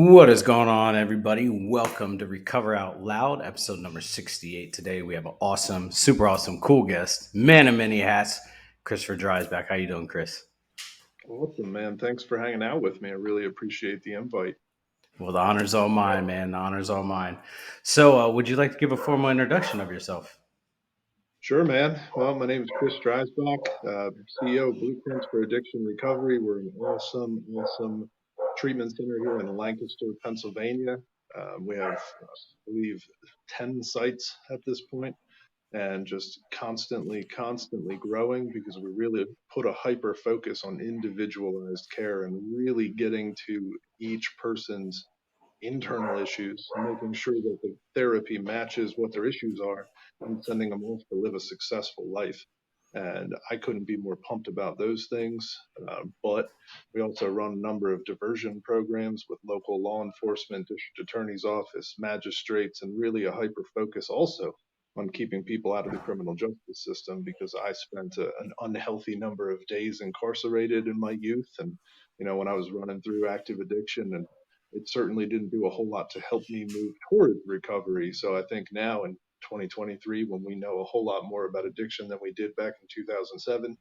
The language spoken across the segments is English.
What is going on, everybody? Welcome to Recover Out Loud, episode number 68. Today we have an awesome, super awesome, cool guest, man of many hats, Christopher Dreisbach. How you doing, Chris? Awesome, man. Thanks for hanging out with me. I really appreciate the invite. Well, the honor's all mine, man. The honor's all mine. So, would you like to give a formal introduction of yourself? Sure, man. Well, my name is Chris Dreisbach, CEO of Blueprints for Addiction Recovery. We're an awesome treatment center here in Lancaster, Pennsylvania. We have, I believe, 10 sites at this point, and just constantly growing because we really put a hyper focus on individualized care and really getting to each person's internal issues, making sure that the therapy matches what their issues are, and sending them off to live a successful life. And I couldn't be more pumped about those things. But we also run a number of diversion programs with local law enforcement, district attorney's office, magistrates, and really a hyper focus also on keeping people out of the criminal justice system because I spent an unhealthy number of days incarcerated in my youth. And, when I was running through active addiction, and it certainly didn't do a whole lot to help me move toward recovery. So I think now in 2023, when we know a whole lot more about addiction than we did back in 2007,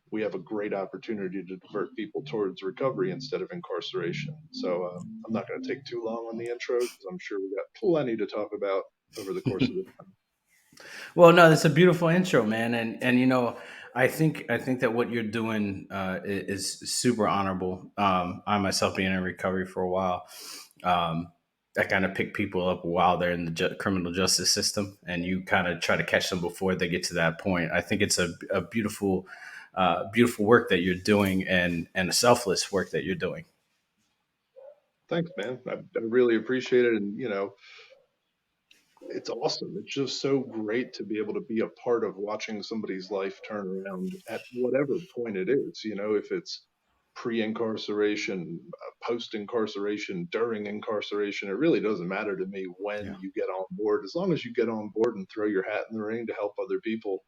we have a great opportunity to divert people towards recovery instead of incarceration. So I'm not going to take too long on the intro because I'm sure we got plenty to talk about over the course of this time. Well, no, that's a beautiful intro, man, and I think that what you're doing is super honorable. I myself being in recovery for a while, um, I kind of pick people up while they're in the criminal justice system, and you kind of try to catch them before they get to that point. I think it's a beautiful, beautiful work that you're doing, and a selfless work that you're doing. Thanks, man. I really appreciate it. And, it's awesome. It's just so great to be able to be a part of watching somebody's life turn around at whatever point it is. If it's pre-incarceration, post-incarceration, during incarceration, it really doesn't matter to me when Yeah. you get on board. As long as you get on board and throw your hat in the ring to help other people,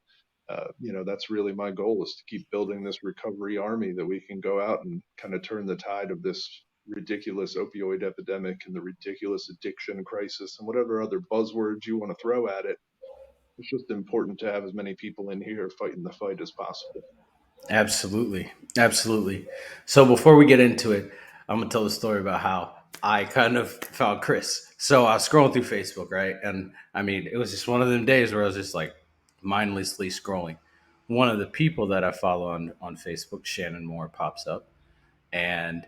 that's really my goal, is to keep building this recovery army that we can go out and kind of turn the tide of this ridiculous opioid epidemic and the ridiculous addiction crisis and whatever other buzzwords you want to throw at it. It's just important to have as many people in here fighting the fight as possible. Absolutely. Absolutely. So before we get into it, I'm gonna tell the story about how I kind of found Chris. So I was scrolling through Facebook, right? And I mean, it was just one of them days where I was just like mindlessly scrolling. One of the people that I follow on Facebook, Shannon Moore, pops up, and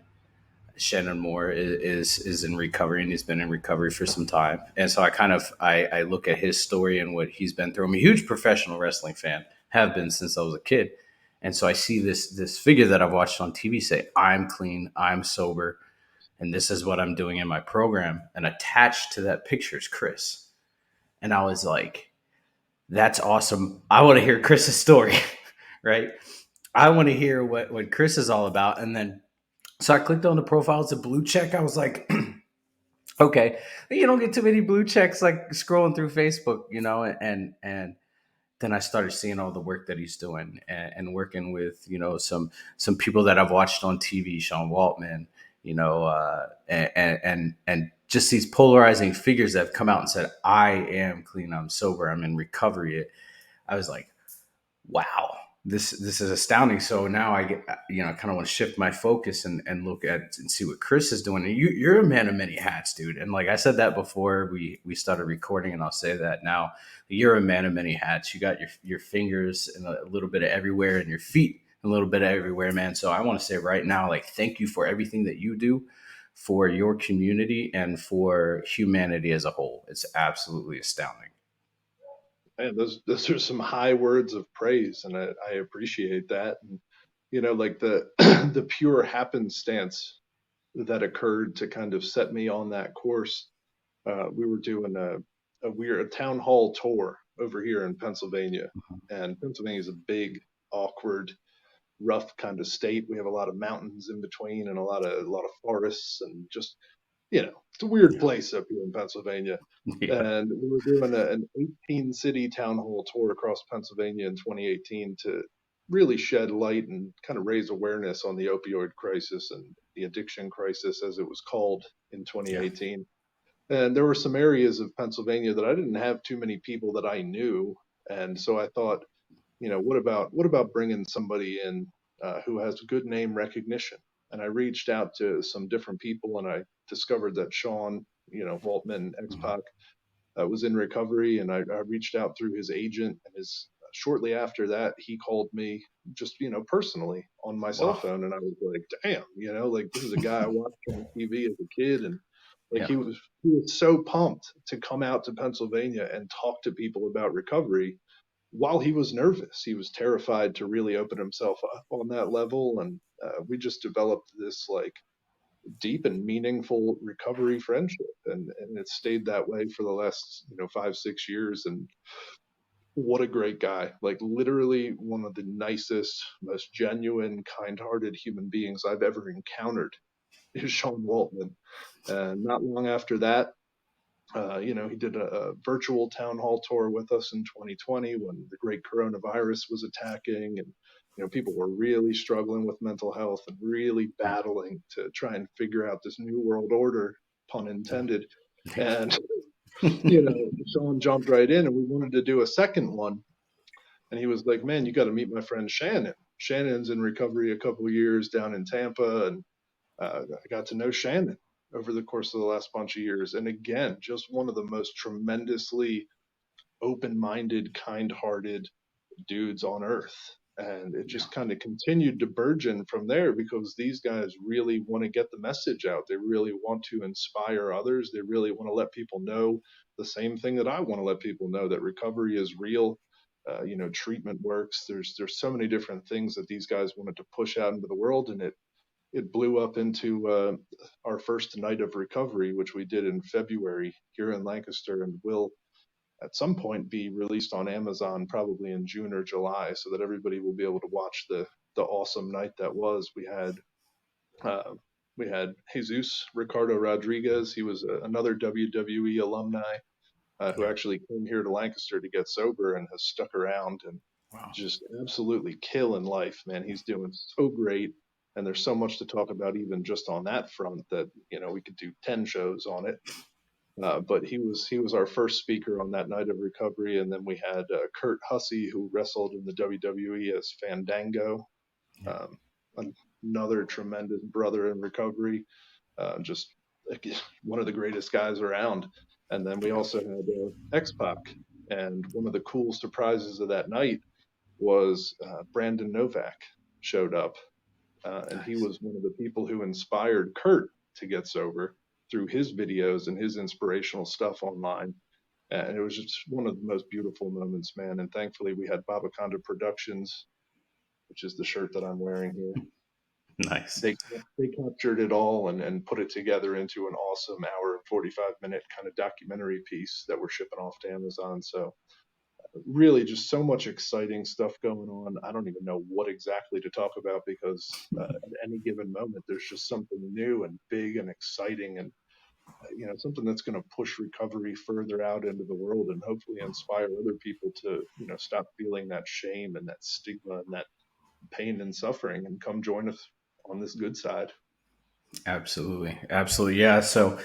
Shannon Moore is in recovery, and he's been in recovery for some time. And so I look at his story and what he's been through. I'm a huge professional wrestling fan, have been since I was a kid. And so I see this figure that I've watched on TV say, "I'm clean, I'm sober, and this is what I'm doing in my program." And attached to that picture is Chris. And I was like, "That's awesome. I want to hear Chris's story." Right? I want to hear what Chris is all about. And then so I clicked on the profile. It's a blue check. I was like, okay, you don't get too many blue checks like scrolling through Facebook, and then I started seeing all the work that he's doing, and working with some people that I've watched on TV, Sean Waltman, and just these polarizing figures that have come out and said, "I am clean, I'm sober, I'm in recovery." I was like, wow, this is astounding. So now I get, kind of want to shift my focus and look at and see what Chris is doing. And you're a man of many hats, dude. And like I said that before we started recording, and I'll say that now. You're a man of many hats. You got your fingers and a little bit of everywhere, and your feet a little bit of everywhere, man. So I want to say right now, like, thank you for everything that you do for your community and for humanity as a whole. It's absolutely astounding. And those are some high words of praise, and I appreciate that. And like the the pure happenstance that occurred to kind of set me on that course. We were doing a town hall tour over here in Pennsylvania, and Pennsylvania is a big, awkward, rough kind of state. We have a lot of mountains in between and a lot of forests, and just it's a weird Yeah. place up here in Pennsylvania. Yeah. And we were doing an 18 city town hall tour across Pennsylvania in 2018 to really shed light and kind of raise awareness on the opioid crisis and the addiction crisis, as it was called in Yeah. 2018. And there were some areas of Pennsylvania that I didn't have too many people that I knew, and so I thought, what about bringing somebody in who has good name recognition? And I reached out to some different people, and I discovered that Sean, Waltman, X Mhm. Pac, was in recovery, and I reached out through his agent, and his shortly after that, he called me just personally on my cell Wow. phone, and I was like, damn, like this is a guy I watched on TV as a kid, and like Yeah. he was so pumped to come out to Pennsylvania and talk to people about recovery while he was nervous. He was terrified to really open himself up on that level, and we just developed this like deep and meaningful recovery friendship, and it stayed that way for the last 5 6 years. And what a great guy, like literally one of the nicest, most genuine, kind-hearted human beings I've ever encountered is Sean Waltman. And not long after that, he did a virtual town hall tour with us in 2020 when the great coronavirus was attacking, and people were really struggling with mental health and really battling to try and figure out this new world order, pun intended. Yeah. And Sean jumped right in, and we wanted to do a second one. And he was like, "Man, you got to meet my friend Shannon. Shannon's in recovery a couple of years down in Tampa, and I got to know Shannon over the course of the last bunch of years. And again, just one of the most tremendously open minded, kind hearted dudes on earth. And it Yeah. just kind of continued to burgeon from there because these guys really want to get the message out. They really want to inspire others. They really want to let people know the same thing that I want to let people know, that recovery is real. Treatment works. There's so many different things that these guys wanted to push out into the world, and it blew up into our first night of recovery, which we did in February here in Lancaster, and will at some point be released on Amazon probably in June or July, so that everybody will be able to watch the awesome night that was. Uh, we had Jesus Ricardo Rodriguez. He was another WWE alumni who Yeah. actually came here to Lancaster to get sober and has stuck around and Wow. just absolutely killing life, man. He's doing so great. And there's so much to talk about, even just on that front, that we could do 10 shows on it. But he was our first speaker on that night of recovery, and then we had Kurt Hussey, who wrestled in the WWE as Fandango, Yeah. um, another tremendous brother in recovery, just like, one of the greatest guys around. And then we Yeah. also had X Pac, and one of the cool surprises of that night was Brandon Novak showed up, and he Nice. was one of the people who inspired Kurt to get sober through his videos and his inspirational stuff online. And it was just one of the most beautiful moments, man. And thankfully, we had Babaconda Productions, which is the shirt that I'm wearing here. Nice. They captured it all and put it together into an awesome hour and 45-minute kind of documentary piece that we're shipping off to Amazon. So really just so much exciting stuff going on. I don't even know what exactly to talk about because at any given moment there's just something new and big and exciting, and something that's going to push recovery further out into the world and hopefully inspire other people to stop feeling that shame and that stigma and that pain and suffering and come join us on this good side. Absolutely. Absolutely. Yeah. So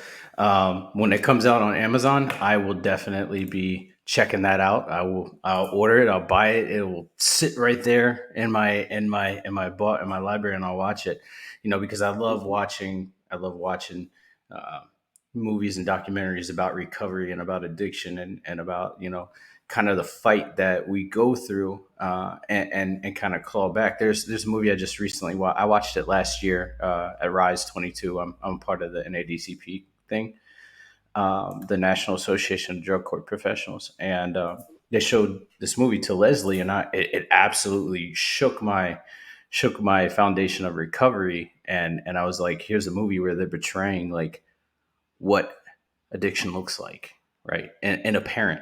when it comes out on Amazon, I will definitely be checking that out. I'll order it, I'll buy it. It will sit right there in my library, and I'll watch it. Because I love watching uh, movies and documentaries about recovery and about addiction, and about kind of the fight that we go through, and kind of claw back. There's a movie I just recently I watched it last year, at Rise 22. I'm part of the NADCP thing, the National Association of Drug Court Professionals, and they showed this movie to Leslie, and it absolutely shook my foundation of recovery, and I was like, here's a movie where they're portraying like what addiction looks like, right, and a parent,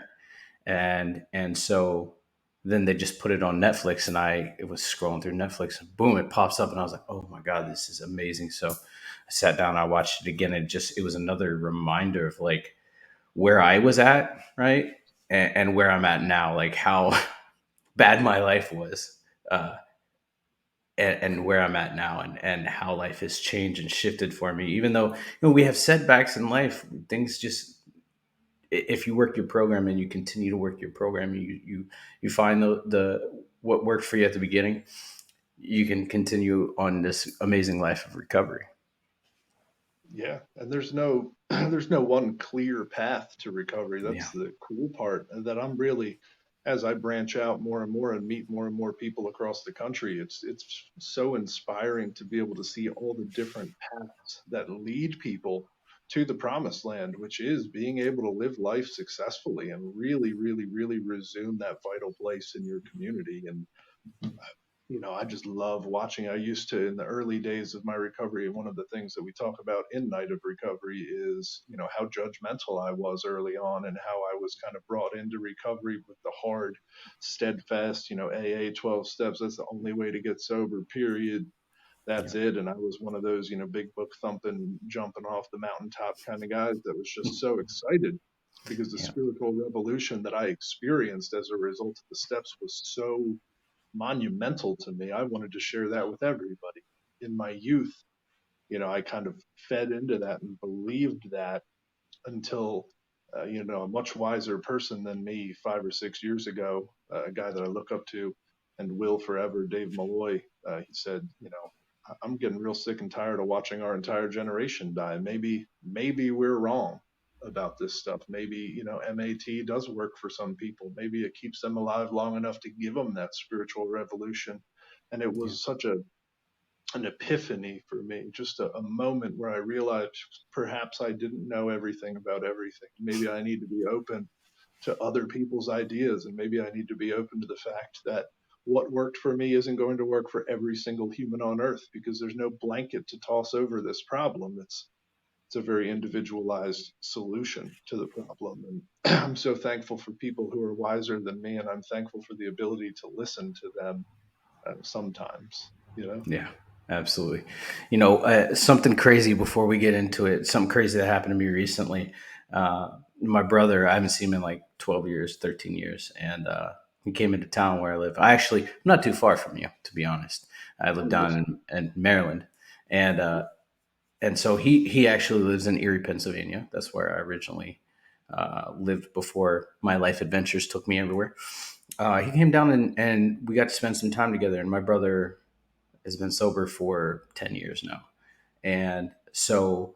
and so then they just put it on Netflix, and it was scrolling through Netflix, and boom, it pops up, and I was like, oh my god, this is amazing. So I sat down, I watched it again, and it was another reminder of like where I was at, right, and where I'm at now, like how bad my life was, and where I'm at now, and how life has changed and shifted for me. Even though we have setbacks in life, things just, if you work your program and you continue to work your program, you find the what worked for you at the beginning, you can continue on this amazing life of recovery. Yeah, and there's no there's no one clear path to recovery. Yeah, That's the cool part, and that I'm really, as I branch out more and more and meet more and more people across the country, it's so inspiring to be able to see all the different paths that lead people to the promised land, which is being able to live life successfully and really, really, really resume that vital place in your community. And I just love watching. I used to, in the early days of my recovery, one of the things that we talk about in Night of Recovery is, how judgmental I was early on and how I was kind of brought into recovery with the hard, steadfast, AA 12 steps. That's the only way to get sober, period. yeah, That's it. And I was one of those, big book thumping, jumping off the mountaintop kind of guys that was just so excited because the yeah, spiritual revolution that I experienced as a result of the steps was so monumental to me. I wanted to share that with everybody. In my youth, I kind of fed into that and believed that until, a much wiser person than me 5 or 6 years ago, a guy that I look up to and will forever, Dave Malloy, he said, I'm getting real sick and tired of watching our entire generation die. Maybe we're wrong about this stuff. Maybe, MAT does work for some people. Maybe it keeps them alive long enough to give them that spiritual revolution. And it yeah, was such an epiphany for me, just a moment where I realized perhaps I didn't know everything about everything. Maybe I need to be open to other people's ideas, and maybe I need to be open to the fact that what worked for me isn't going to work for every single human on earth, because there's no blanket to toss over this problem. It's a very individualized solution to the problem. And I'm so thankful for people who are wiser than me, and I'm thankful for the ability to listen to them sometimes. yeah. Absolutely. Something crazy before we get into it. Something crazy that happened to me recently. My brother, I haven't seen him in like 12 years, 13 years, and he came into town where I live. I'm not too far from you, to be honest. I live Oh, down yes. in Maryland, and so he actually lives in Erie, Pennsylvania. That's where I originally lived before my life adventures took me everywhere. He came down, and we got to spend some time together. And my brother has been sober for 10 years now. And so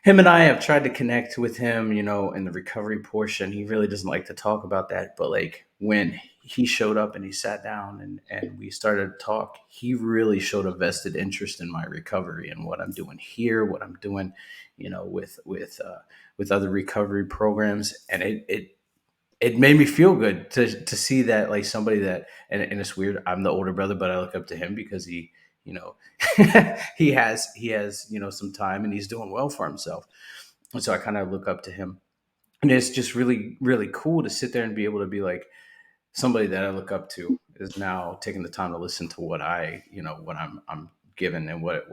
him and I have tried to connect with him, in the recovery portion. He really doesn't like to talk about that. But like when he showed up and he sat down and we started to talk, he really showed a vested interest in my recovery and what I'm doing here, what I'm doing, with other recovery programs. And it made me feel good to see that, like, somebody that, and it's weird, I'm the older brother, but I look up to him because he, you know he has some time and he's doing well for himself, and so I kind of look up to him. And it's just really really cool to sit there and be able to be like, somebody that I look up to is now taking the time to listen to what what I'm given, and what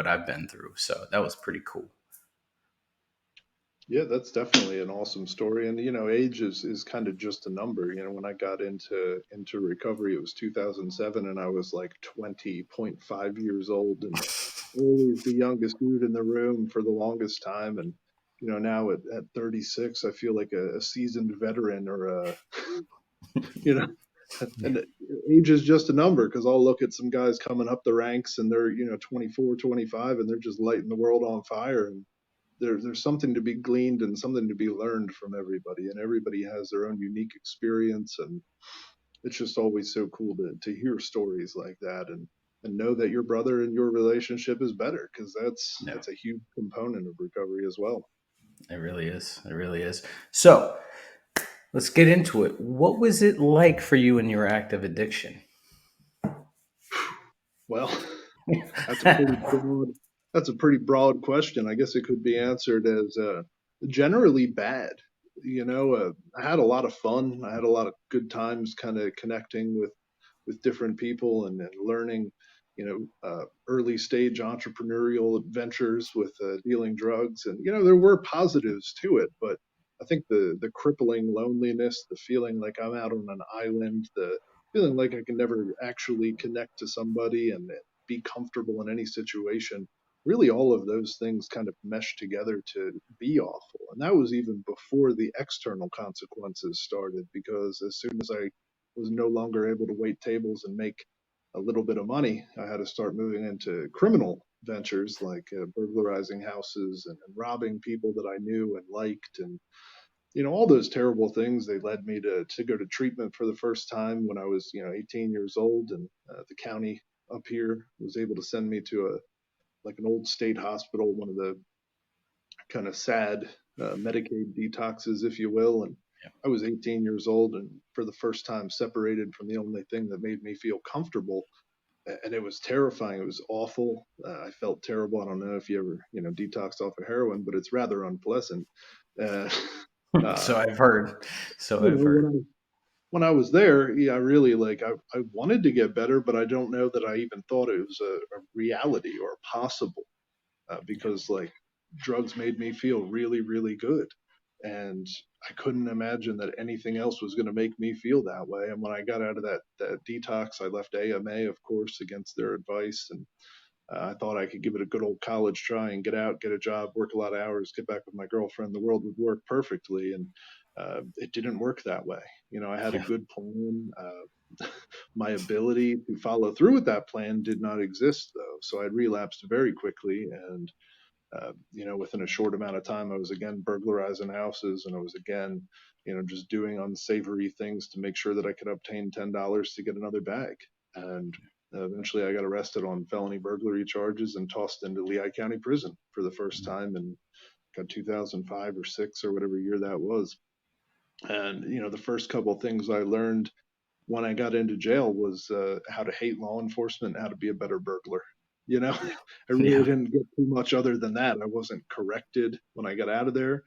I've been through. So that was pretty cool. Yeah, that's definitely an awesome story. And age is kind of just a number. When I got into recovery, it was 2007, and I was like 20.5 years old, and always the youngest dude in the room for the longest time. And now at 36, I feel like a seasoned veteran, or you know, Yeah, and age is just a number, because I'll look at some guys coming up the ranks and they're 24, 25, and they're just lighting the world on fire. And there's something to be gleaned and something to be learned from everybody, and everybody has their own unique experience. And it's just always so cool to hear stories like that, and know that your brother and your relationship is better, because that's yeah, that's a huge component of recovery as well. it really is. It really is. So let's get into it. What was it like for you in your active addiction? Well, that's a pretty broad that's a pretty broad question. I guess it could be answered as generally bad. I had a lot of fun. I had a lot of good times kind of connecting with different people, and learning, early stage entrepreneurial adventures with dealing drugs. And there were positives to it, but I think the crippling loneliness, the feeling like I'm out on an island, feeling like I can never actually connect to somebody and be comfortable in any situation. Really, all of those things kind of mesh together to be awful. And that was even before the external consequences started, because as soon as I was no longer able to wait tables and make a little bit of money, I had to start moving into criminal ventures like burglarizing houses and robbing people that I knew and liked, and all those terrible things. They led me to go to treatment for the first time when I was 18 years old, and the county up here was able to send me to a like an old state hospital, one of the kind of sad Medicaid detoxes, if you will. And I was 18 years old, and for the first time separated from the only thing that made me feel comfortable. And it was terrifying. It was awful. I felt terrible. I don't know if you ever detoxed off of heroin, but it's rather unpleasant. Uh, uh, So I've heard. So you I've know, heard. when I was there, yeah, I really I wanted to get better, but I don't know that I even thought it was a reality or possible, because like drugs made me feel really, really good. And I couldn't imagine that anything else was going to make me feel that way. And when I got out of that detox, I left AMA, of course, against their advice. And I thought I could give it a good old college try and get out, get a job, work a lot of hours, get back with my girlfriend. The world would work perfectly. And it didn't work that way. I had a Yeah. good plan. My ability to follow through with that plan did not exist, though. So I relapsed very quickly. And within a short amount of time, I was again burglarizing houses, and I was again, just doing unsavory things to make sure that I could obtain $10 to get another bag. And eventually, I got arrested on felony burglary charges and tossed into Lehigh County Prison for the first time in 2005 or six or whatever year that was. And the first couple of things I learned when I got into jail was how to hate law enforcement, and how to be a better burglar. You know, Yeah. I really Yeah. didn't get too much other than that. I wasn't corrected when I got out of there,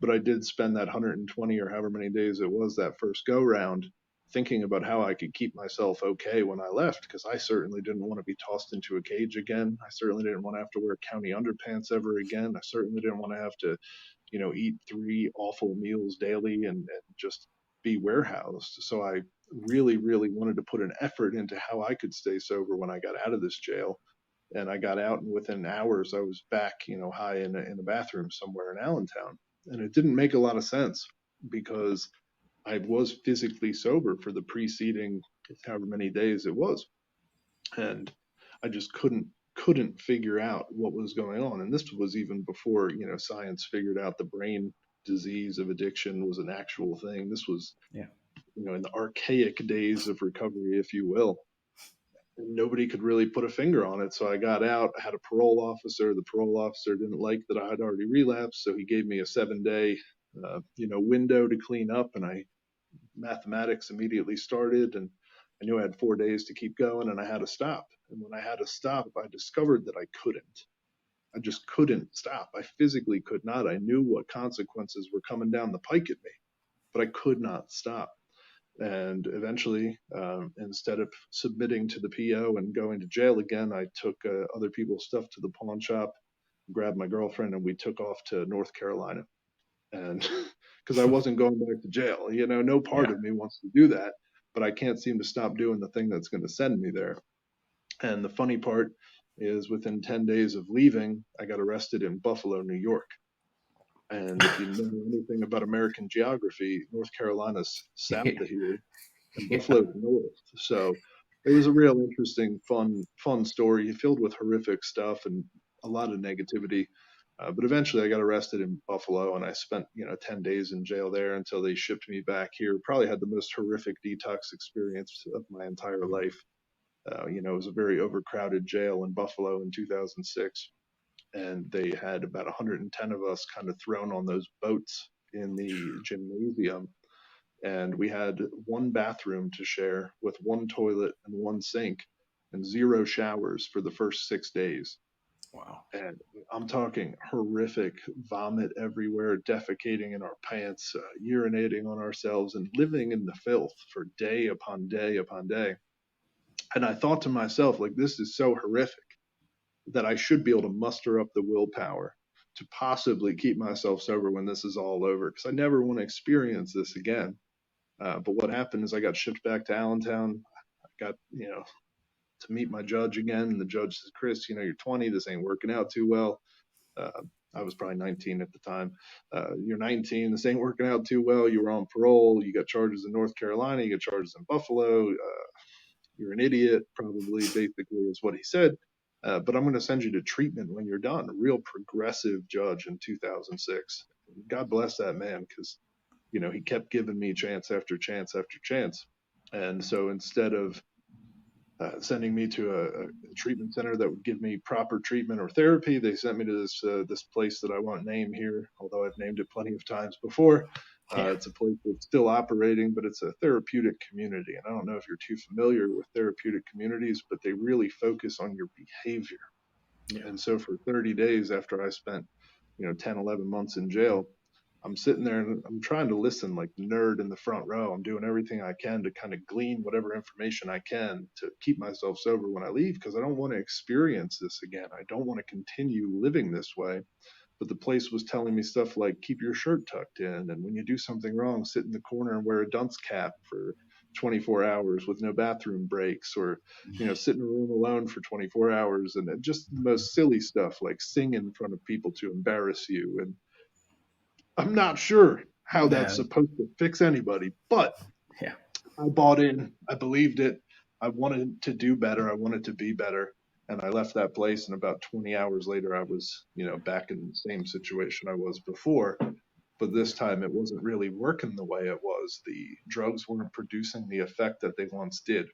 but I did spend that 120 or however many days it was that first go round thinking about how I could keep myself okay when I left, because I certainly didn't want to be tossed into a cage again. I certainly didn't want to have to wear county underpants ever again. I certainly didn't want to have to eat three awful meals daily and just be warehoused. So I really, really wanted to put an effort into how I could stay sober when I got out of this jail. And I got out, and within hours, I was back, high in a bathroom somewhere in Allentown. And it didn't make a lot of sense, because I was physically sober for the preceding however many days it was, and I just couldn't figure out what was going on. And this was even before science figured out the brain disease of addiction was an actual thing. This was Yeah. in the archaic days of recovery, if you will. And nobody could really put a finger on it. So I got out. I had a parole officer. The parole officer didn't like that I had already relapsed, so he gave me a 7 day window to clean up. And I mathematics immediately started, and I knew I had 4 days to keep going, and I had to stop. And when I had to stop, I discovered that I couldn't. I just couldn't stop. I physically could not. I knew what consequences were coming down the pike at me, but I could not stop. And eventually, instead of submitting to the PO and going to jail again, I took other people's stuff to the pawn shop, grabbed my girlfriend, and we took off to North Carolina. And because I wasn't going back to jail, no part Yeah. of me wants to do that, but I can't seem to stop doing the thing that's going to send me there. And the funny part is, within 10 days of leaving, I got arrested in Buffalo, New York. And if you know anything about American geography, North Carolina's south Yeah. of here and Yeah. Buffalo's north. So it was a real interesting, fun story filled with horrific stuff and a lot of negativity. But eventually, I got arrested in Buffalo, and I spent 10 days in jail there until they shipped me back here. Probably had the most horrific detox experience of my entire life. It was a very overcrowded jail in Buffalo in 2006, and they had about 110 of us kind of thrown on those boats in the gymnasium, and we had one bathroom to share with one toilet and one sink and zero showers for the first 6 days. Wow. And I'm talking horrific: vomit everywhere, defecating in our pants, urinating on ourselves, and living in the filth for day upon day upon day. And I thought to myself, like, this is so horrific that I should be able to muster up the willpower to possibly keep myself sober when this is all over, because I never want to experience this again. But what happened is I got shipped back to Allentown. I got, to meet my judge again. And the judge says, Chris, you're 20. This ain't working out too well. Uh, I was probably 19 at the time. You're 19. This ain't working out too well. You were on parole. You got charges in North Carolina. You got charges in Buffalo. You're an idiot, probably, basically, is what he said. But I'm going to send you to treatment when you're done. A real progressive judge in 2006. God bless that man, because, he kept giving me chance after chance after chance. And so instead of sending me to a treatment center that would give me proper treatment or therapy, they sent me to this place that I won't name here, although I've named it plenty of times before. Yeah. It's a place that's still operating, but it's a therapeutic community. And I don't know if you're too familiar with therapeutic communities, but they really focus on your behavior. Yeah. And so for 30 days after I spent, 10, 11 months in jail, I'm sitting there and I'm trying to listen like nerd in the front row. I'm doing everything I can to kind of glean whatever information I can to keep myself sober when I leave, because I don't want to experience this again. I don't want to continue living this way. But the place was telling me stuff like keep your shirt tucked in, and when you do something wrong, sit in the corner and wear a dunce cap for 24 hours with no bathroom breaks, or sit in a room alone for 24 hours, and just the most silly stuff like sing in front of people to embarrass you. And I'm not sure how that's Yeah. supposed to fix anybody, but Yeah. I bought in. I believed it. I wanted to do better. I wanted to be better. And I left that place. And about 20 hours later, I was, back in the same situation I was before. But this time it wasn't really working the way it was. The drugs weren't producing the effect that they once did.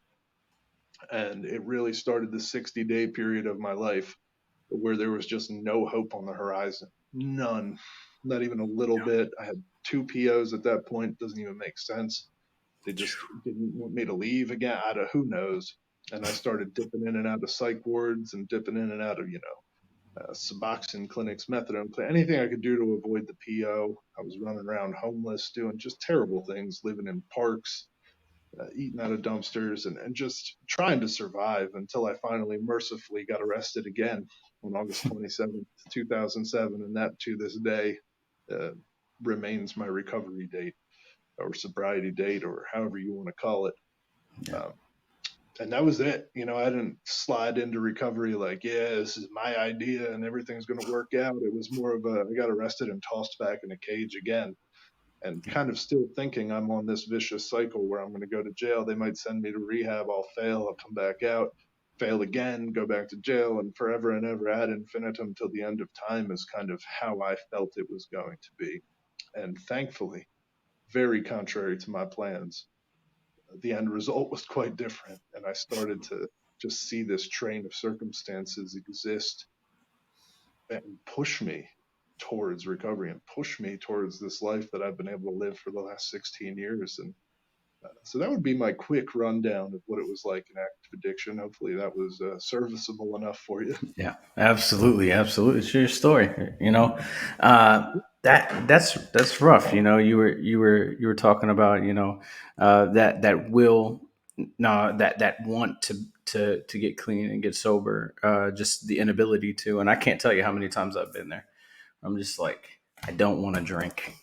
And it really started the 60-day period of my life where there was just no hope on the horizon. None. Not even a little bit. I had two POs at that point. Doesn't even make sense. They just didn't want me to leave again. Out of who knows. And I started dipping in and out of psych wards and dipping in and out of, Suboxone clinics, methadone clinics, anything I could do to avoid the PO. I was running around homeless, doing just terrible things, living in parks, eating out of dumpsters, and just trying to survive until I finally mercifully got arrested again on August 27th, 2007. And that to this day uh, remains my recovery date or sobriety date or however you want to call it. Yeah. Um, and that was it. I didn't slide into recovery like, yeah, this is my idea and everything's going to work out. It was more of I got arrested and tossed back in a cage again, and kind of still thinking I'm on this vicious cycle where I'm going to go to jail. They might send me to rehab. I'll fail. I'll come back out, fail again, go back to jail, and forever and ever ad infinitum till the end of time is kind of how I felt it was going to be. And thankfully, very contrary to my plans, the end result was quite different. And I started to just see this train of circumstances exist and push me towards recovery and push me towards this life that I've been able to live for the last 16 years. And so that would be my quick rundown of what it was like in active addiction. Hopefully that was serviceable enough for you. Yeah, absolutely, absolutely. It's your story, that's rough. You were talking about, that will, no, that want to get clean and get sober, just the inability to. And I can't tell you how many times I've been there. I'm just like, I don't want to drink,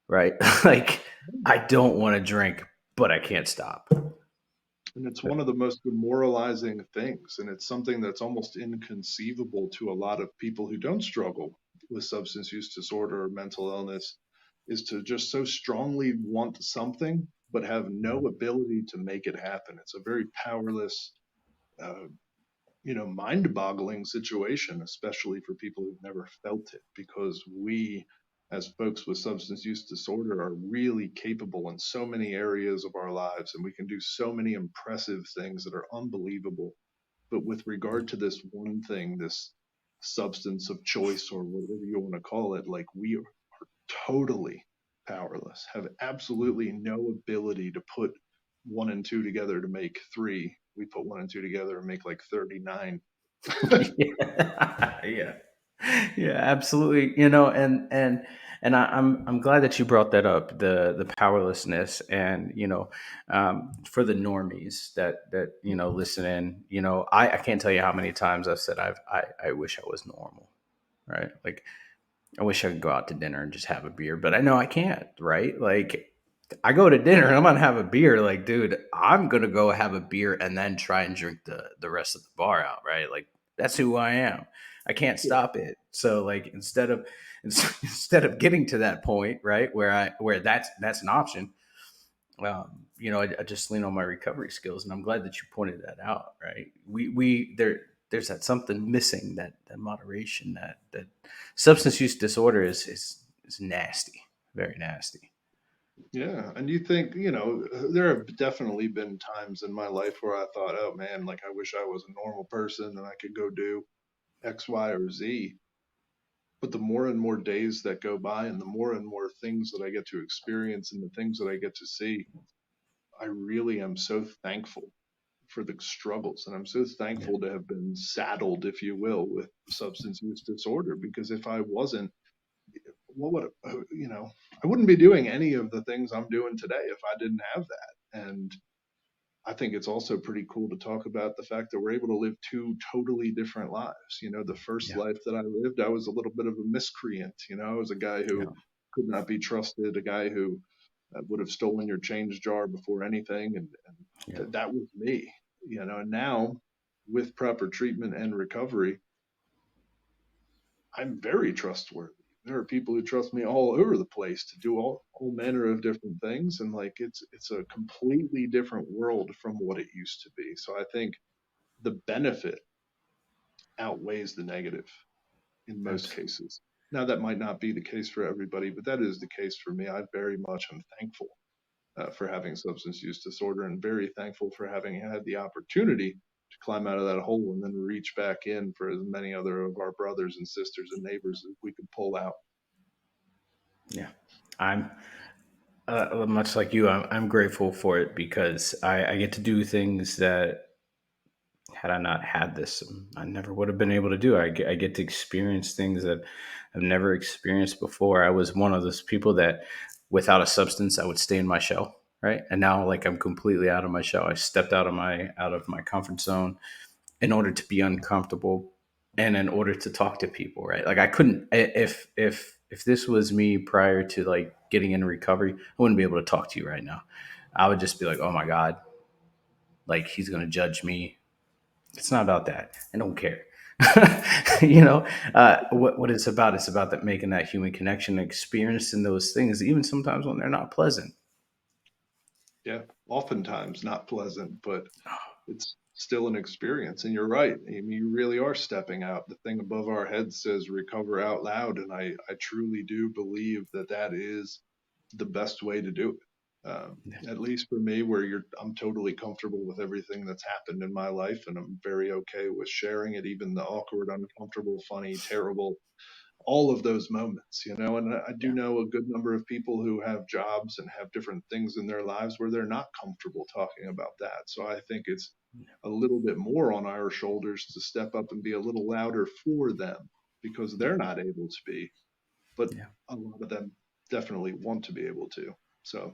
right? Like, I don't want to drink, but I can't stop. And it's one of the most demoralizing things. And it's something that's almost inconceivable to a lot of people who don't struggle with substance use disorder or mental illness, is to just so strongly want something, but have no ability to make it happen. It's a very powerless, uh, mind boggling situation, especially for people who've never felt it, because we, as folks with substance use disorder, are really capable in so many areas of our lives, and we can do so many impressive things that are unbelievable. But with regard to this one thing, this substance of choice or whatever you want to call it, like we are totally powerless, have absolutely no ability to put one and two together to make three. We put one and two together and make like 39. Yeah, yeah, yeah, absolutely. And I'm glad that you brought that up, the powerlessness, and for the normies that listen in. I can't tell you how many times I've said I wish I was normal, right? Like, I wish I could go out to dinner and just have a beer, but I know I can't, right? Like, I go to dinner and I'm gonna have a beer. Like, dude, I'm gonna go have a beer and then try and drink the rest of the bar out, right? Like, that's who I am. I can't Yeah. stop it. So like instead of getting to that point, right, where that's an option, I just lean on my recovery skills, and I'm glad that you pointed that out. Right, there's that something missing, that moderation, that substance use disorder is nasty, very nasty. Yeah. And you think, there have definitely been times in my life where I thought, oh man, like I wish I was a normal person and I could go do X, Y, or Z. But the more and more days that go by and the more and more things that I get to experience and the things that I get to see, I really am so thankful for the struggles. And I'm so Yeah, thankful to have been saddled, if you will, with substance use disorder. Because if I wasn't, what would, I wouldn't be doing any of the things I'm doing today if I didn't have that. And I think it's also pretty cool to talk about the fact that we're able to live two totally different lives. The first yeah, life that I lived, I was a little bit of a miscreant. I was a guy yeah, who could not be trusted, a guy who would have stolen your change jar before anything. And yeah. that was me, and now with proper treatment and recovery, I'm very trustworthy. There are people who trust me all over the place to do all manner of different things. And like, it's a completely different world from what it used to be. So I think the benefit outweighs the negative in most Absolutely. cases. Now, that might not be the case for everybody, but that is the case for me. I very much am thankful for having substance use disorder and very thankful for having had the opportunity to climb out of that hole and then reach back in for as many other of our brothers and sisters and neighbors as we could pull out. Yeah, I'm much like you. I'm grateful for it because I get to do things that had I not had this, I never would have been able to do. I get to experience things that I've never experienced before. I was one of those people that, without a substance, I would stay in my shell, right? And now, like, I'm completely out of my shell. I stepped out of my comfort zone in order to be uncomfortable and in order to talk to people, right? Like, I couldn't if this was me prior to like getting in recovery, I wouldn't be able to talk to you right now. I would just be like, oh my god, like he's gonna judge me. It's not about that. I don't care. What it's about. It's about that, making that human connection, experiencing those things, even sometimes when they're not pleasant. Yeah, oftentimes not pleasant, but it's still an experience. And you're right. I mean, you really are stepping out. The thing above our heads says recover out loud. And I truly do believe that that is the best way to do it. Yeah, At least for me, where I'm totally comfortable with everything that's happened in my life. And I'm very okay with sharing it, even the awkward, uncomfortable, funny, terrible, all of those moments, and I do yeah, know a good number of people who have jobs and have different things in their lives where they're not comfortable talking about that. So I think it's a little bit more on our shoulders to step up and be a little louder for them because yeah, they're not able to be, but yeah. a lot of them definitely want to be able to. So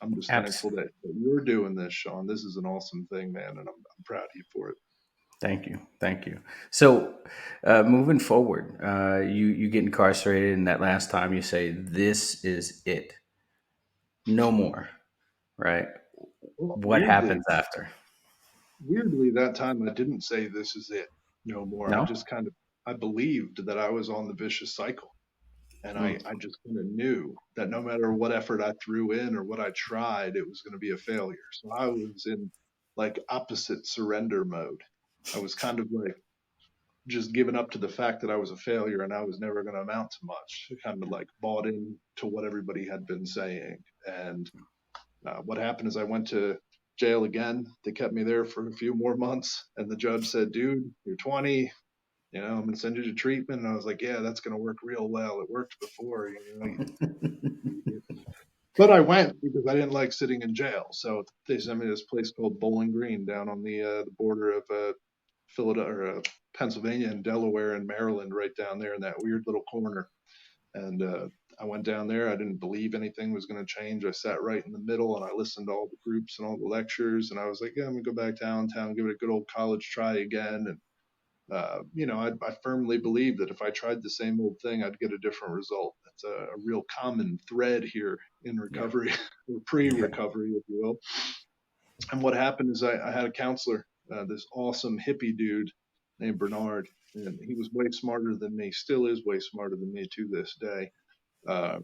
I'm just Abs- thankful that you're doing this, Sean. This is an awesome thing, man, and I'm proud of you for it. Thank you, thank you. So, moving forward, you get incarcerated, and that last time you say, "This is it, no more." Right? Well, What happens after? weirdly, that time I didn't say this is it no more. I No. just kind of I believed that I was on the vicious cycle. And Mm. I just kind of knew that no matter what effort I threw in or what I tried, it was going to be a failure. So I was in like opposite surrender mode. I was kind of like just giving up to the fact that I was a failure and I was never going to amount to much. Kind of like bought in to what everybody had been saying. And what happened is I went to jail again. They kept me there for a few more months, and the judge said, "Dude, you're 20. I'm going to send you to treatment." And I was like, "Yeah, that's going to work real well. It worked before, But I went because I didn't like sitting in jail. So they sent me to this place called Bowling Green down on the border of Philadelphia, or, Pennsylvania and Delaware and Maryland, right down there in that weird little corner. And I went down there. I didn't believe anything was going to change. I sat right in the middle and I listened to all the groups and all the lectures. And I was like, yeah, I'm going to go back downtown, give it a good old college try again. And, I firmly believed that if I tried the same old thing, I'd get a different result. That's a real common thread here in Yeah. recovery, or Yeah. pre-recovery, if you will. And what happened is I had a counselor, this awesome hippie dude named Bernard, and he was way smarter than me, still is way smarter than me to this day. Uh,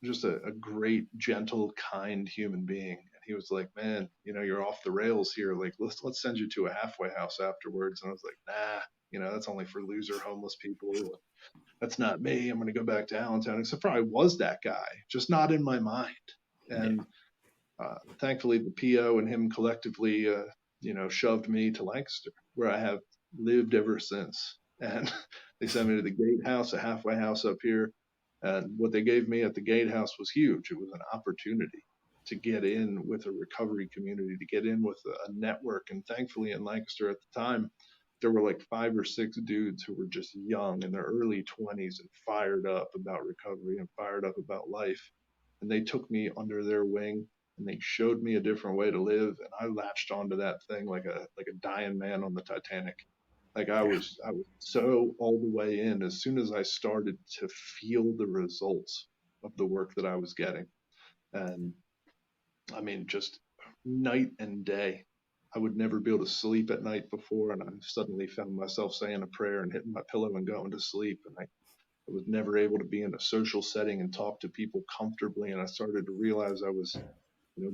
just a great, gentle, kind human being. And he was like, "Man, you're off the rails here. Like, let's send you to a halfway house afterwards." And I was like, "Nah, that's only for loser homeless people. That's not me. I'm gonna go back to Allentown." Except for I was that guy, just not in my mind. Yeah. And thankfully, the PO and him collectively, shoved me to Lancaster, where I have lived ever since. And they sent me to the gatehouse, a halfway house up here. And what they gave me at the gatehouse was huge. It was an opportunity to get in with a recovery community, to get in with a network. And thankfully, in Lancaster at the time, there were like 5 or 6 dudes who were just young in their early 20s and fired up about recovery and fired up about life. And they took me under their wing and they showed me a different way to live, and I latched onto that thing like a dying man on the Titanic. Like Yeah. I was so all the way in as soon as I started to feel the results of the work that I was getting. And I mean, just night and day. I would never be able to sleep at night before, and I suddenly found myself saying a prayer and hitting my pillow and going to sleep. And I was never able to be in a social setting and talk to people comfortably. And I started to realize I was,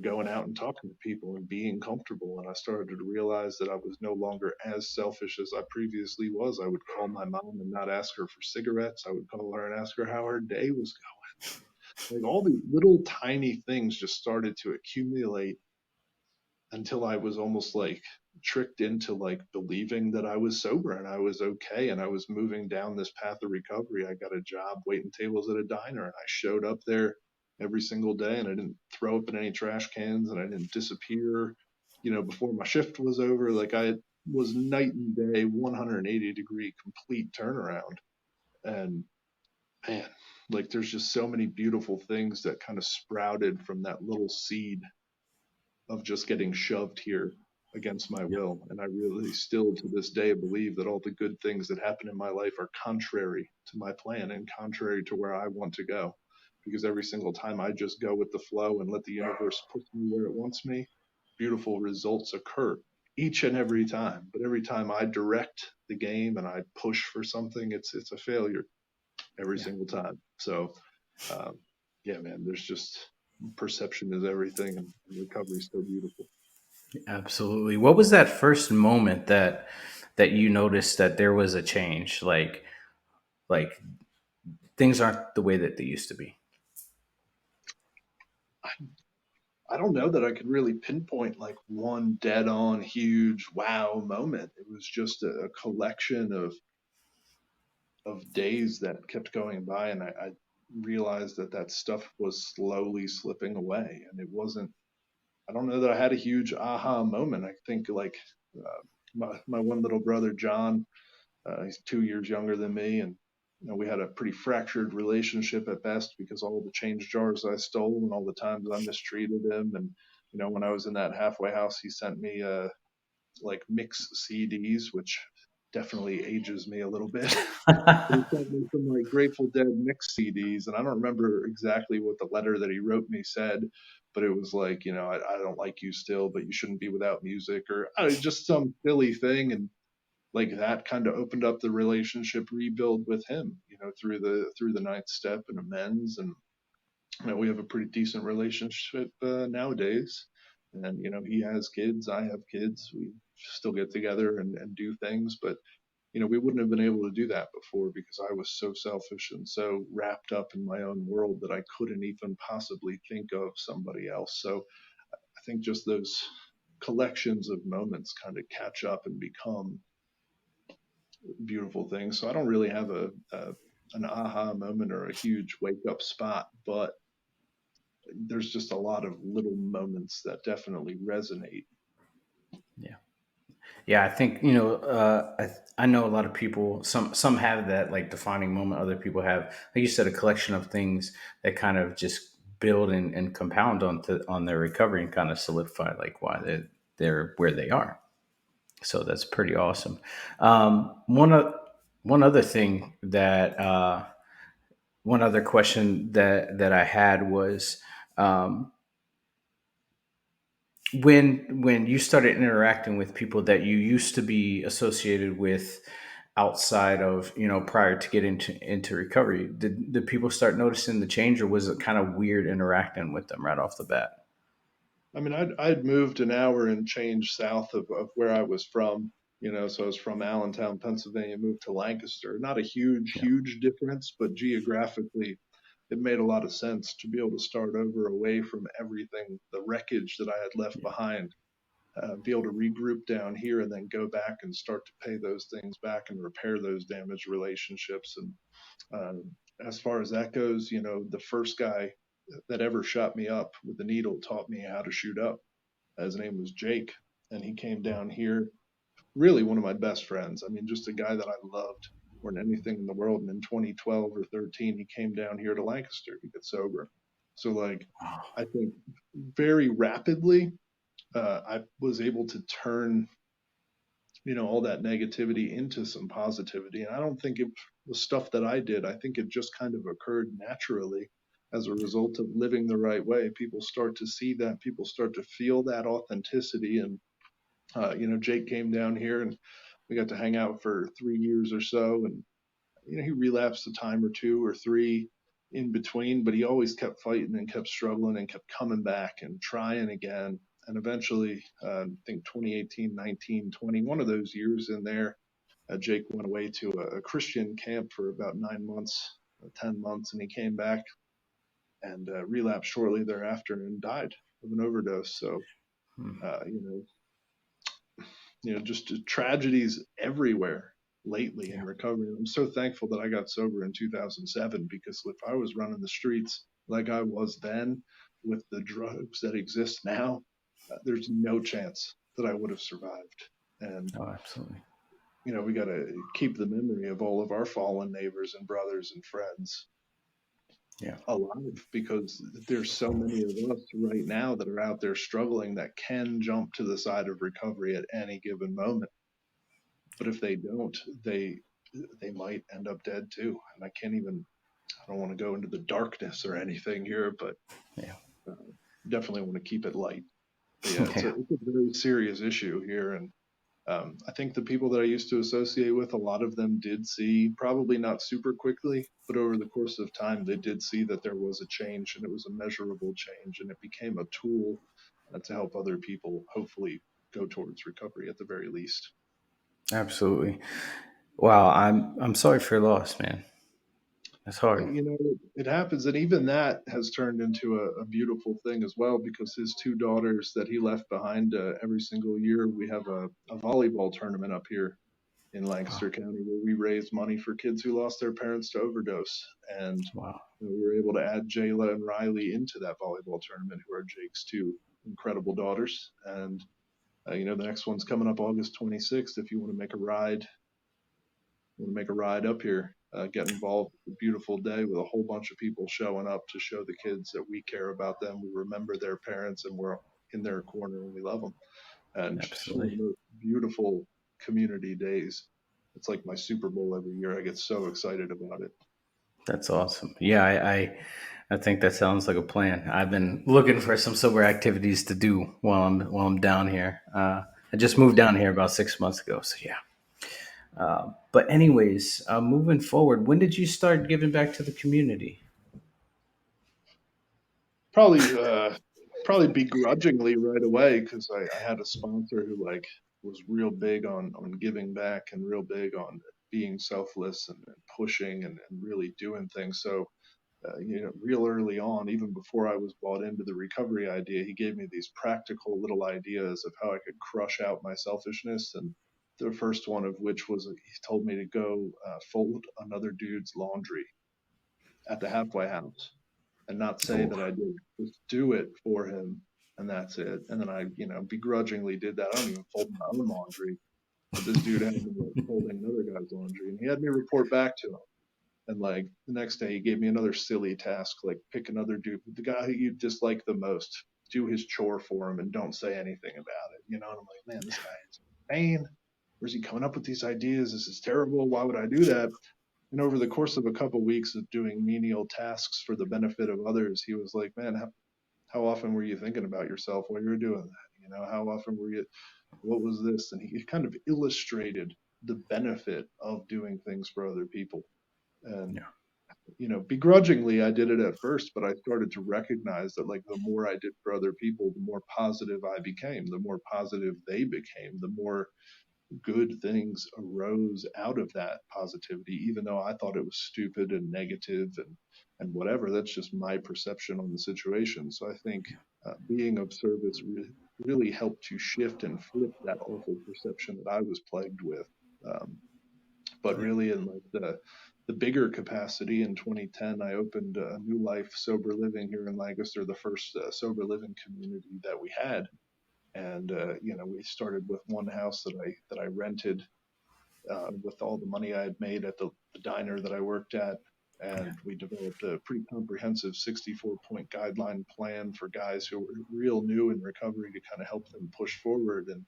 going out and talking to people and being comfortable. And I started to realize that I was no longer as selfish as I previously was. I would call my mom and not ask her for cigarettes. I would call her and ask her how her day was going. Like all these little tiny things just started to accumulate until I was almost like tricked into like believing that I was sober and I was okay and I was moving down this path of recovery. I got a job waiting tables at a diner and I showed up there every single day and I didn't throw up in any trash cans and I didn't disappear, before my shift was over. Like I was night and day, 180-degree complete turnaround. And man, like there's just so many beautiful things that kind of sprouted from that little seed of just getting shoved here against my will. And I really still to this day believe that all the good things that happen in my life are contrary to my plan and contrary to where I want to go. Because every single time I just go with the flow and let the universe push me where it wants me, beautiful results occur each and every time. But every time I direct the game and I push for something, it's a failure every Yeah. single time. So um, yeah, man, there's just perception is everything, and recovery is so beautiful. Absolutely. What was that first moment that you noticed that there was a change? Like things aren't the way that they used to be. I don't know that I could really pinpoint like one dead on huge wow moment. It was just a collection of days that kept going by, and I realized that that stuff was slowly slipping away, and it wasn't. I don't know that I had a huge aha moment. I think like my one little brother John. He's 2 years younger than me, and we had a pretty fractured relationship at best because all the change jars I stole and all the times I mistreated him. And when I was in that halfway house, he sent me like mix CDs, which definitely ages me a little bit. But he sent me some like Grateful Dead mix CDs, and I don't remember exactly what the letter that he wrote me said, but it was like, I don't like you still, but you shouldn't be without music, or just some silly thing. And like that kind of opened up the relationship rebuild with him, through the ninth step and amends. And we have a pretty decent relationship nowadays. And he has kids, I have kids, we still get together and do things. But we wouldn't have been able to do that before because I was so selfish and so wrapped up in my own world that I couldn't even possibly think of somebody else. So I think just those collections of moments kind of catch up and become beautiful things. So I don't really have a an aha moment or a huge wake up spot, but there's just a lot of little moments that definitely resonate. Yeah. Yeah, I think I know a lot of people. Some have that like defining moment. Other people have, like you said, a collection of things that kind of just build and compound on their recovery and kind of solidify like why they're where they are. So that's pretty awesome. Um, one o- one other thing that one other question that I had was, um, when you started interacting with people that you used to be associated with outside of, prior to getting into recovery, did people start noticing the change, or was it kind of weird interacting with them right off the bat? I mean, I'd moved an hour and change south of where I was from, so I was from Allentown, Pennsylvania, moved to Lancaster. Not a huge, Yeah. huge difference, but geographically, it made a lot of sense to be able to start over away from everything, the wreckage that I had left Yeah. behind, be able to regroup down here and then go back and start to pay those things back and repair those damaged relationships. And as far as that goes, the first guy that ever shot me up with the needle taught me how to shoot up. His name was Jake, and he came down here. Really, one of my best friends. I mean, just a guy that I loved more than anything in the world. And in 2012 or 13, he came down here to Lancaster to get sober. So, like, I think very rapidly, I was able to turn all that negativity into some positivity. And I don't think it was stuff that I did. I think it just kind of occurred naturally as a result of living the right way. People start to see that, people start to feel that authenticity. And, Jake came down here and we got to hang out for 3 years or so. And, he relapsed a time or two or three in between, but he always kept fighting and kept struggling and kept coming back and trying again. And eventually, I think 2018, 19, 20, one of those years in there, Jake went away to a Christian camp for about 9 months, 10 months, and he came back and relapsed shortly thereafter and died of an overdose. So, Hmm. uh, you know, just tragedies everywhere lately in Yeah. recovery. I'm so thankful that I got sober in 2007 because if I was running the streets like I was then with the drugs that exist now, there's no chance that I would have survived. And Oh, absolutely. we got to keep the memory of all of our fallen neighbors and brothers and friends Yeah. alive because there's so many of us right now that are out there struggling that can jump to the side of recovery at any given moment. But if they don't, they might end up dead too. And I don't want to go into the darkness or anything here, but Yeah. uh, definitely want to keep it light. But yeah, it's a, Yeah. it's a very serious issue here. And I think the people that I used to associate with, a lot of them did see, probably not super quickly, but over the course of time, they did see that there was a change and it was a measurable change and it became a tool to help other people hopefully go towards recovery at the very least. Absolutely. Wow. I'm sorry for your loss, man. That's hard. It happens, and even that has turned into a beautiful thing as well because his two daughters that he left behind, every single year we have a volleyball tournament up here in Wow. Lancaster County where we raise money for kids who lost their parents to overdose. And Wow. we were able to add Jayla and Riley into that volleyball tournament, who are Jake's two incredible daughters. And the next one's coming up August 26th. If you want to make a ride up here, get involved. It's a beautiful day with a whole bunch of people showing up to show the kids that we care about them. We remember their parents and we're in their corner and we love them. And just one of Absolutely. the most beautiful community days. It's like my Super Bowl every year. I get so excited about it. That's awesome. Yeah, I think that sounds like a plan. I've been looking for some sober activities to do while I'm down here. I just moved down here about 6 months ago, so yeah. But anyways, moving forward, when did you start giving back to the community? Probably, probably begrudgingly right away because I had a sponsor who like was real big on giving back and real big on being selfless and pushing and really doing things. So real early on, even before I was bought into the recovery idea, he gave me these practical little ideas of how I could crush out my selfishness. And the first one of which was he told me to go fold another dude's laundry at the halfway house and not say Oh, that I did, just do it for him. And that's it. And then I, begrudgingly did that. I don't even fold my own laundry, but this dude had me like folding another guy's laundry and he had me report back to him. And like the next day, he gave me another silly task, like pick another dude, the guy who you dislike the most, do his chore for him, and don't say anything about it. And I'm like, man, this guy is insane. Where's he coming up with these ideas? This is terrible. Why would I do that? And over the course of a couple weeks of doing menial tasks for the benefit of others, he was like, "Man, how often were you thinking about yourself while you were doing that? How often were you? What was this?" And he kind of illustrated the benefit of doing things for other people. And Yeah. begrudgingly, I did it at first, but I started to recognize that, like, the more I did for other people, the more positive I became, the more positive they became, the more good things arose out of that positivity, even though I thought it was stupid and negative and whatever. That's just my perception on the situation. So I think being of service really helped to shift and flip that awful perception that I was plagued with. Um, but Yeah. really, in like the bigger capacity in 2010, I opened a New Life Sober Living here in Lancaster, the first sober living community that we had. And we started with one house that I rented with all the money I had made at the diner that I worked at. Yeah. And we developed a pretty comprehensive 64-point guideline plan for guys who were real new in recovery to kind of help them push forward. And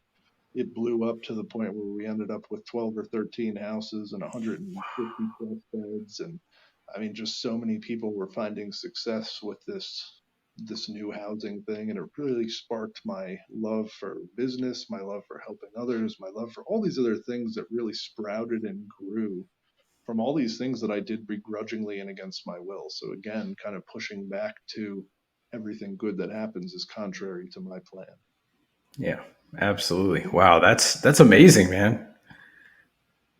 it blew up to the point where we ended up with 12 or 13 houses and 150 plus beds. And I mean, just so many people were finding success with this new housing thing, and it really sparked my love for business, my love for helping others, my love for all these other things that really sprouted and grew from all these things that I did begrudgingly and against my will. So again, kind of pushing back to everything good that happens is contrary to my plan. Yeah. Absolutely. Wow. That's amazing, man.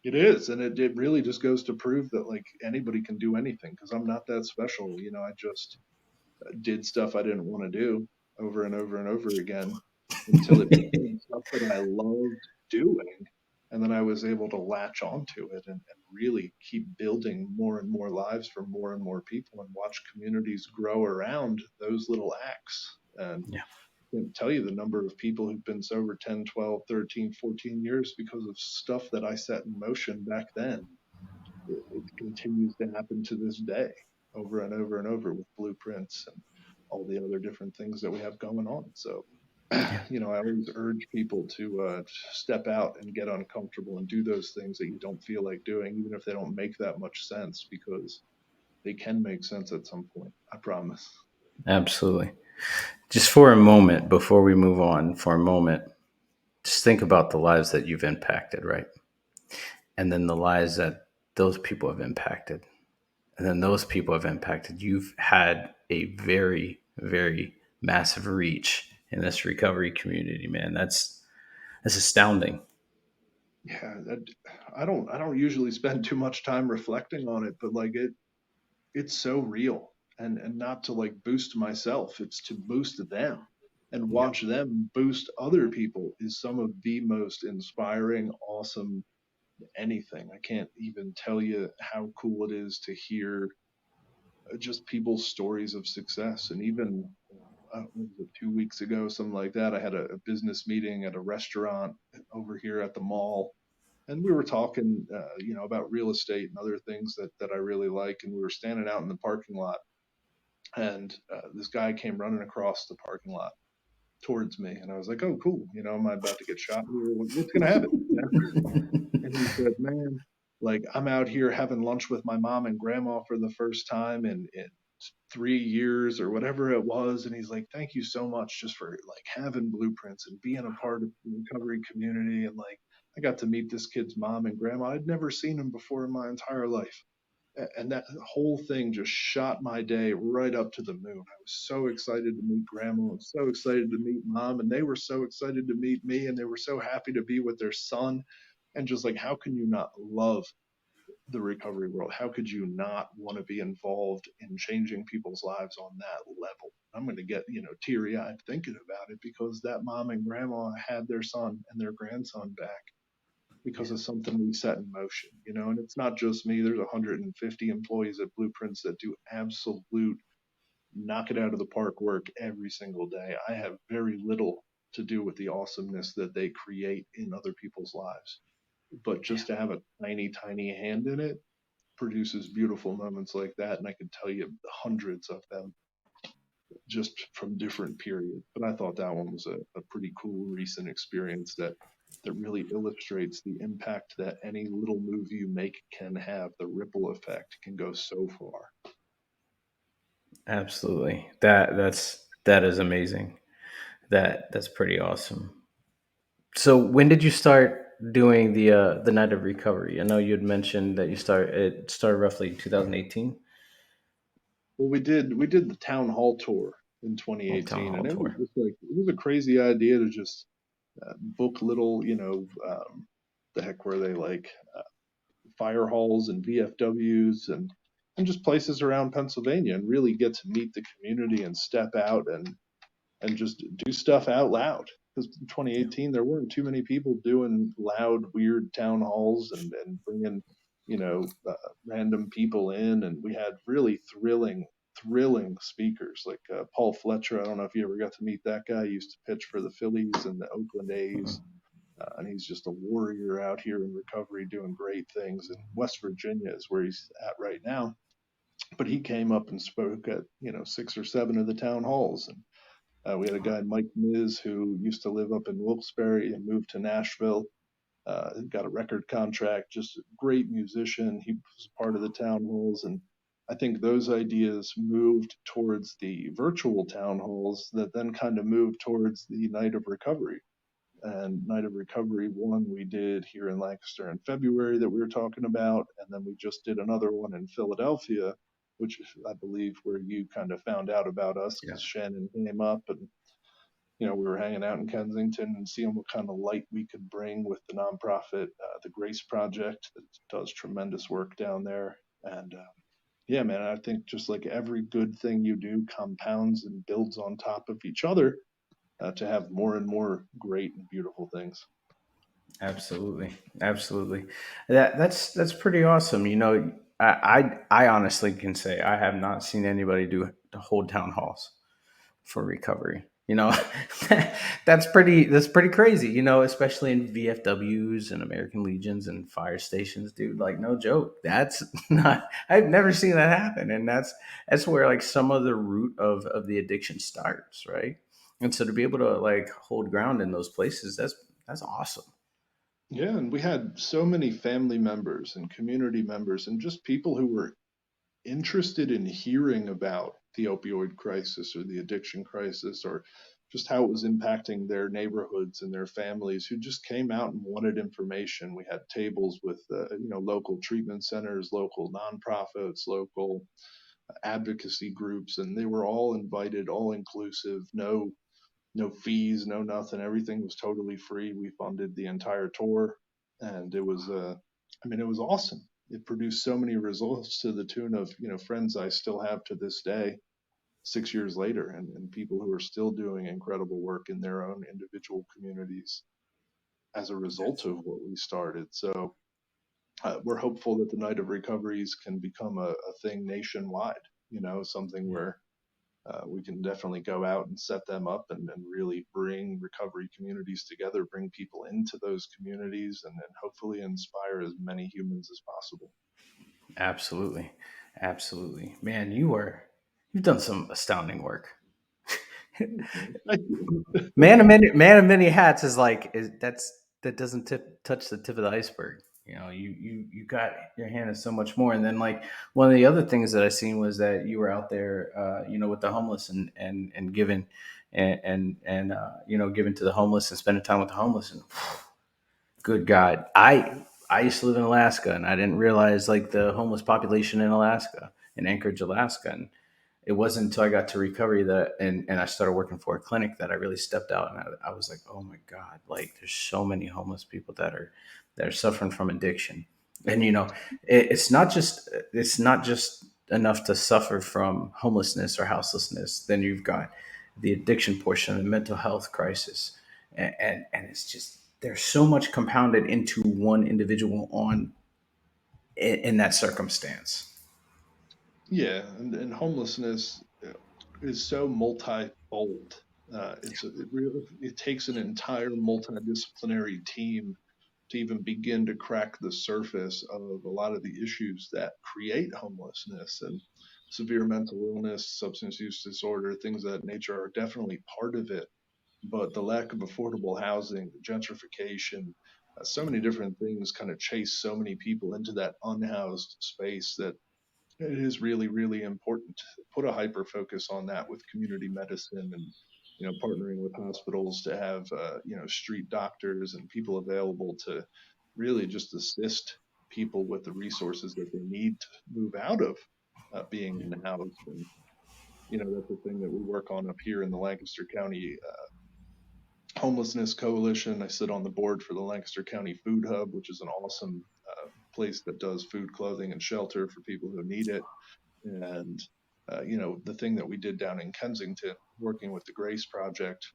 It is, and it really just goes to prove that, like, anybody can do anything, because I'm not that special. I just did stuff I didn't want to do over and over and over again until it became stuff that I loved doing. And then I was able to latch onto it and really keep building more and more lives for more and more people and watch communities grow around those little acts. And Yeah. I can't tell you the number of people who've been sober 10, 12, 13, 14 years because of stuff that I set in motion back then. It continues to happen to this day over and over and over with blueprints and all the other different things that we have going on. So, Yeah. I always urge people to step out and get uncomfortable and do those things that you don't feel like doing, even if they don't make that much sense, because they can make sense at some point. I promise. Absolutely. Just for a moment, before we move on, for a moment, just think about the lives that you've impacted, right? And then the lives that those people have impacted. And then those people have impacted. You've had a very, very massive reach in this recovery community, man. That's astounding. Yeah, I don't usually spend too much time reflecting on it, but like it's so real, and not to like boost myself, it's to boost them and Yeah. watch them boost other people is some of the most inspiring, awesome anything. I can't even tell you how cool it is to hear just people's stories of success. And even what was it, 2 weeks ago, something like that, I had a business meeting at a restaurant over here at the mall, and we were talking, about real estate and other things that I really like. And we were standing out in the parking lot, and this guy came running across the parking lot towards me, and I was like, "Oh, cool. Am I about to get shot here? What's gonna happen?" And he said, "Man, like, I'm out here having lunch with my mom and grandma for the first time in 3 years or whatever it was." And he's like, "Thank you so much just for like having blueprints and being a part of the recovery community. And like, I got to meet this kid's mom and grandma. I'd never seen them before in my entire life." And that whole thing just shot my day right up to the moon. I was so excited to meet grandma. I was so excited to meet mom. And they were so excited to meet me. And they were so happy to be with their son. And just like, how can you not love the recovery world? How could you not want to be involved in changing people's lives on that level? I'm going to get, teary eyed thinking about it, because that mom and grandma had their son and their grandson back Yeah. because of something we set in motion, and it's not just me. There's 150 employees at Blueprints that do absolute knock it out of the park work every single day. I have very little to do with the awesomeness that they create in other people's lives. But Yeah. just to have a tiny, tiny hand in it produces beautiful moments like that. And I could tell you hundreds of them just from different periods. But I thought that one was a pretty cool recent experience that that really illustrates the impact that any little move you make can have. The ripple effect can go so far. Absolutely. That is amazing. That's pretty awesome. So when did you start doing the night of recovery? I know you had mentioned that it started roughly 2018. Well, we did the town hall tour in Oh, town 2018, hall and it was tour. just like it was a crazy idea to just book little, the heck were they like fire halls and VFWs and just places around Pennsylvania and really get to meet the community and step out and just do stuff out loud. Because in Yeah. 2018, there weren't too many people doing loud, weird town halls and bringing, random people in. And we had really thrilling speakers like Paul Fletcher. I don't know if you ever got to meet that guy. He used to pitch for the Phillies and the Oakland A's. And he's just a warrior out here in recovery doing great things. And West Virginia is where he's at right now. But he came up and spoke at, 6 or 7 of the town halls. And we had a guy, Mike Miz, who used to live up in Wilkes-Barre and moved to Nashville. Got a record contract, just a great musician. He was part of the town halls. And I think those ideas moved towards the virtual town halls that then kind of moved towards the night of recovery. And Night of Recovery one we did here in Lancaster in February that we were talking about, and then we just did another one in Philadelphia, which I believe where you kind of found out about us Yeah. because Shannon came up and we were hanging out in Kensington and seeing what kind of light we could bring with the nonprofit, the Grace Project that does tremendous work down there. And yeah, man, I think just like every good thing you do compounds and builds on top of each other to have more and more great and beautiful things. Absolutely, absolutely. That's pretty awesome. I honestly can say I have not seen anybody do the whole town halls for recovery. That's pretty crazy. Especially in VFWs and American Legions and fire stations, dude. Like no joke. That's not. I've never seen that happen, and that's where like some of the root of the addiction starts, right? And so to be able to like hold ground in those places, that's awesome. Yeah, and we had so many family members and community members and just people who were interested in hearing about the opioid crisis or the addiction crisis or just how it was impacting their neighborhoods and their families who just came out and wanted information. We had tables with local treatment centers, local nonprofits, local advocacy groups, and they were all invited, all inclusive, no fees, no nothing. Everything was totally free. We funded the entire tour, and it was awesome. It produced so many results to the tune of friends I still have to this day, 6 years later, and people who are still doing incredible work in their own individual communities as a result of what we started. So we're hopeful that the Night of Recoveries can become a thing nationwide. Something where we can definitely go out and set them up and really bring recovery communities together, bring people into those communities, and then hopefully inspire as many humans as possible. Absolutely. Absolutely. Man, you've done some astounding work. Thank you. Man of many hats is like that doesn't touch the tip of the iceberg. You got your hand in so much more. And then like one of the other things that I seen was that you were out there, with the homeless and giving and giving to the homeless and spending time with the homeless. And good God, I used to live in Alaska, and I didn't realize like the homeless population in Alaska, in Anchorage, Alaska. And it wasn't until I got to recovery and I started working for a clinic that I really stepped out, and I was like, oh my God, like there's so many homeless people that are suffering from addiction. And it's not just enough to suffer from homelessness or houselessness. Then you've got the addiction portion, the mental health crisis, and it's just there's so much compounded into one individual in that circumstance. Yeah, and homelessness is so multifold. It takes an entire multidisciplinary team to even begin to crack the surface of a lot of the issues that create homelessness and severe mental illness, substance use disorder, things of that nature are definitely part of it. but the lack of affordable housing, the gentrification, so many different things kind of chase so many people into that unhoused space that it is really, really important to put a hyper focus on that with community medicine and partnering with hospitals to have street doctors and people available to really just assist people with the resources that they need to move out of being unhoused. And that's a thing that we work on up here in the Lancaster County Homelessness Coalition. I sit on the board for the Lancaster County Food Hub, which is an awesome place that does food, clothing, and shelter for people who need it. And the thing that we did down in Kensington, working with the Grace Project,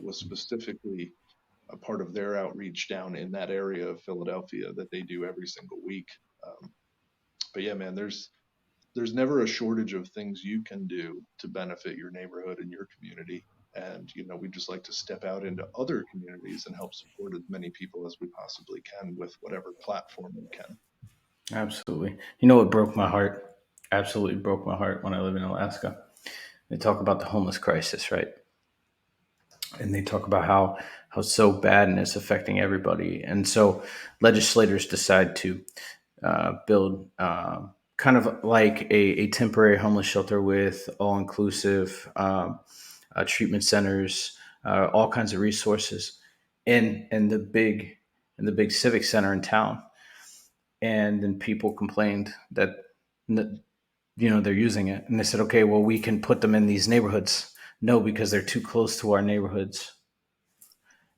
was specifically a part of their outreach down in that area of Philadelphia that they do every single week. But yeah, man, there's never a shortage of things you can do to benefit your neighborhood and your community. And we just like to step out into other communities and help support as many people as we possibly can with whatever platform we can. Absolutely. You know what broke my heart? Absolutely broke my heart when I live in Alaska. They talk about the homeless crisis, right? And they talk about how so bad and it's affecting everybody. And so legislators decide to build kind of like a temporary homeless shelter with all inclusive treatment centers, all kinds of resources in the big civic center in town. And then people complained that they're using it, and they said, okay, well, we can put them in these neighborhoods. No, because they're too close to our neighborhoods.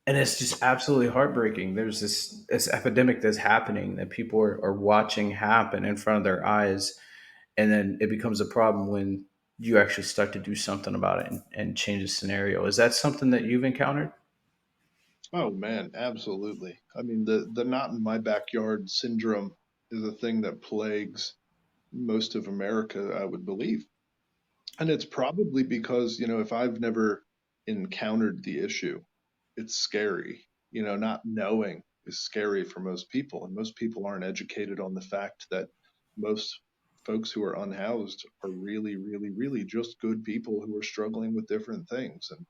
And it's just absolutely heartbreaking. There's this epidemic that's happening that people are watching happen in front of their eyes, and then it becomes a problem when you actually start to do something about it and change the scenario. Is that something that you've encountered? Oh man, absolutely. I mean, the not in my backyard syndrome is a thing that plagues most of America, I would believe. And it's probably because, if I've never encountered the issue, it's scary. Not knowing is scary for most people. And most people aren't educated on the fact that most folks who are unhoused are really, really, really just good people who are struggling with different things. And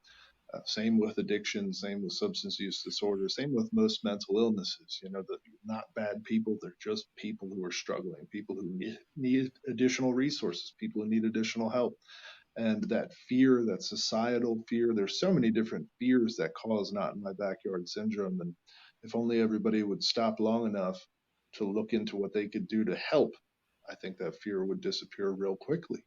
same with addiction, same with substance use disorder, same with most mental illnesses. That not bad people, they're just people who are struggling, people who need additional resources, people who need additional help. And that fear, that societal fear, there's so many different fears that cause not in my backyard syndrome. And if only everybody would stop long enough to look into what they could do to help, I think that fear would disappear real quickly.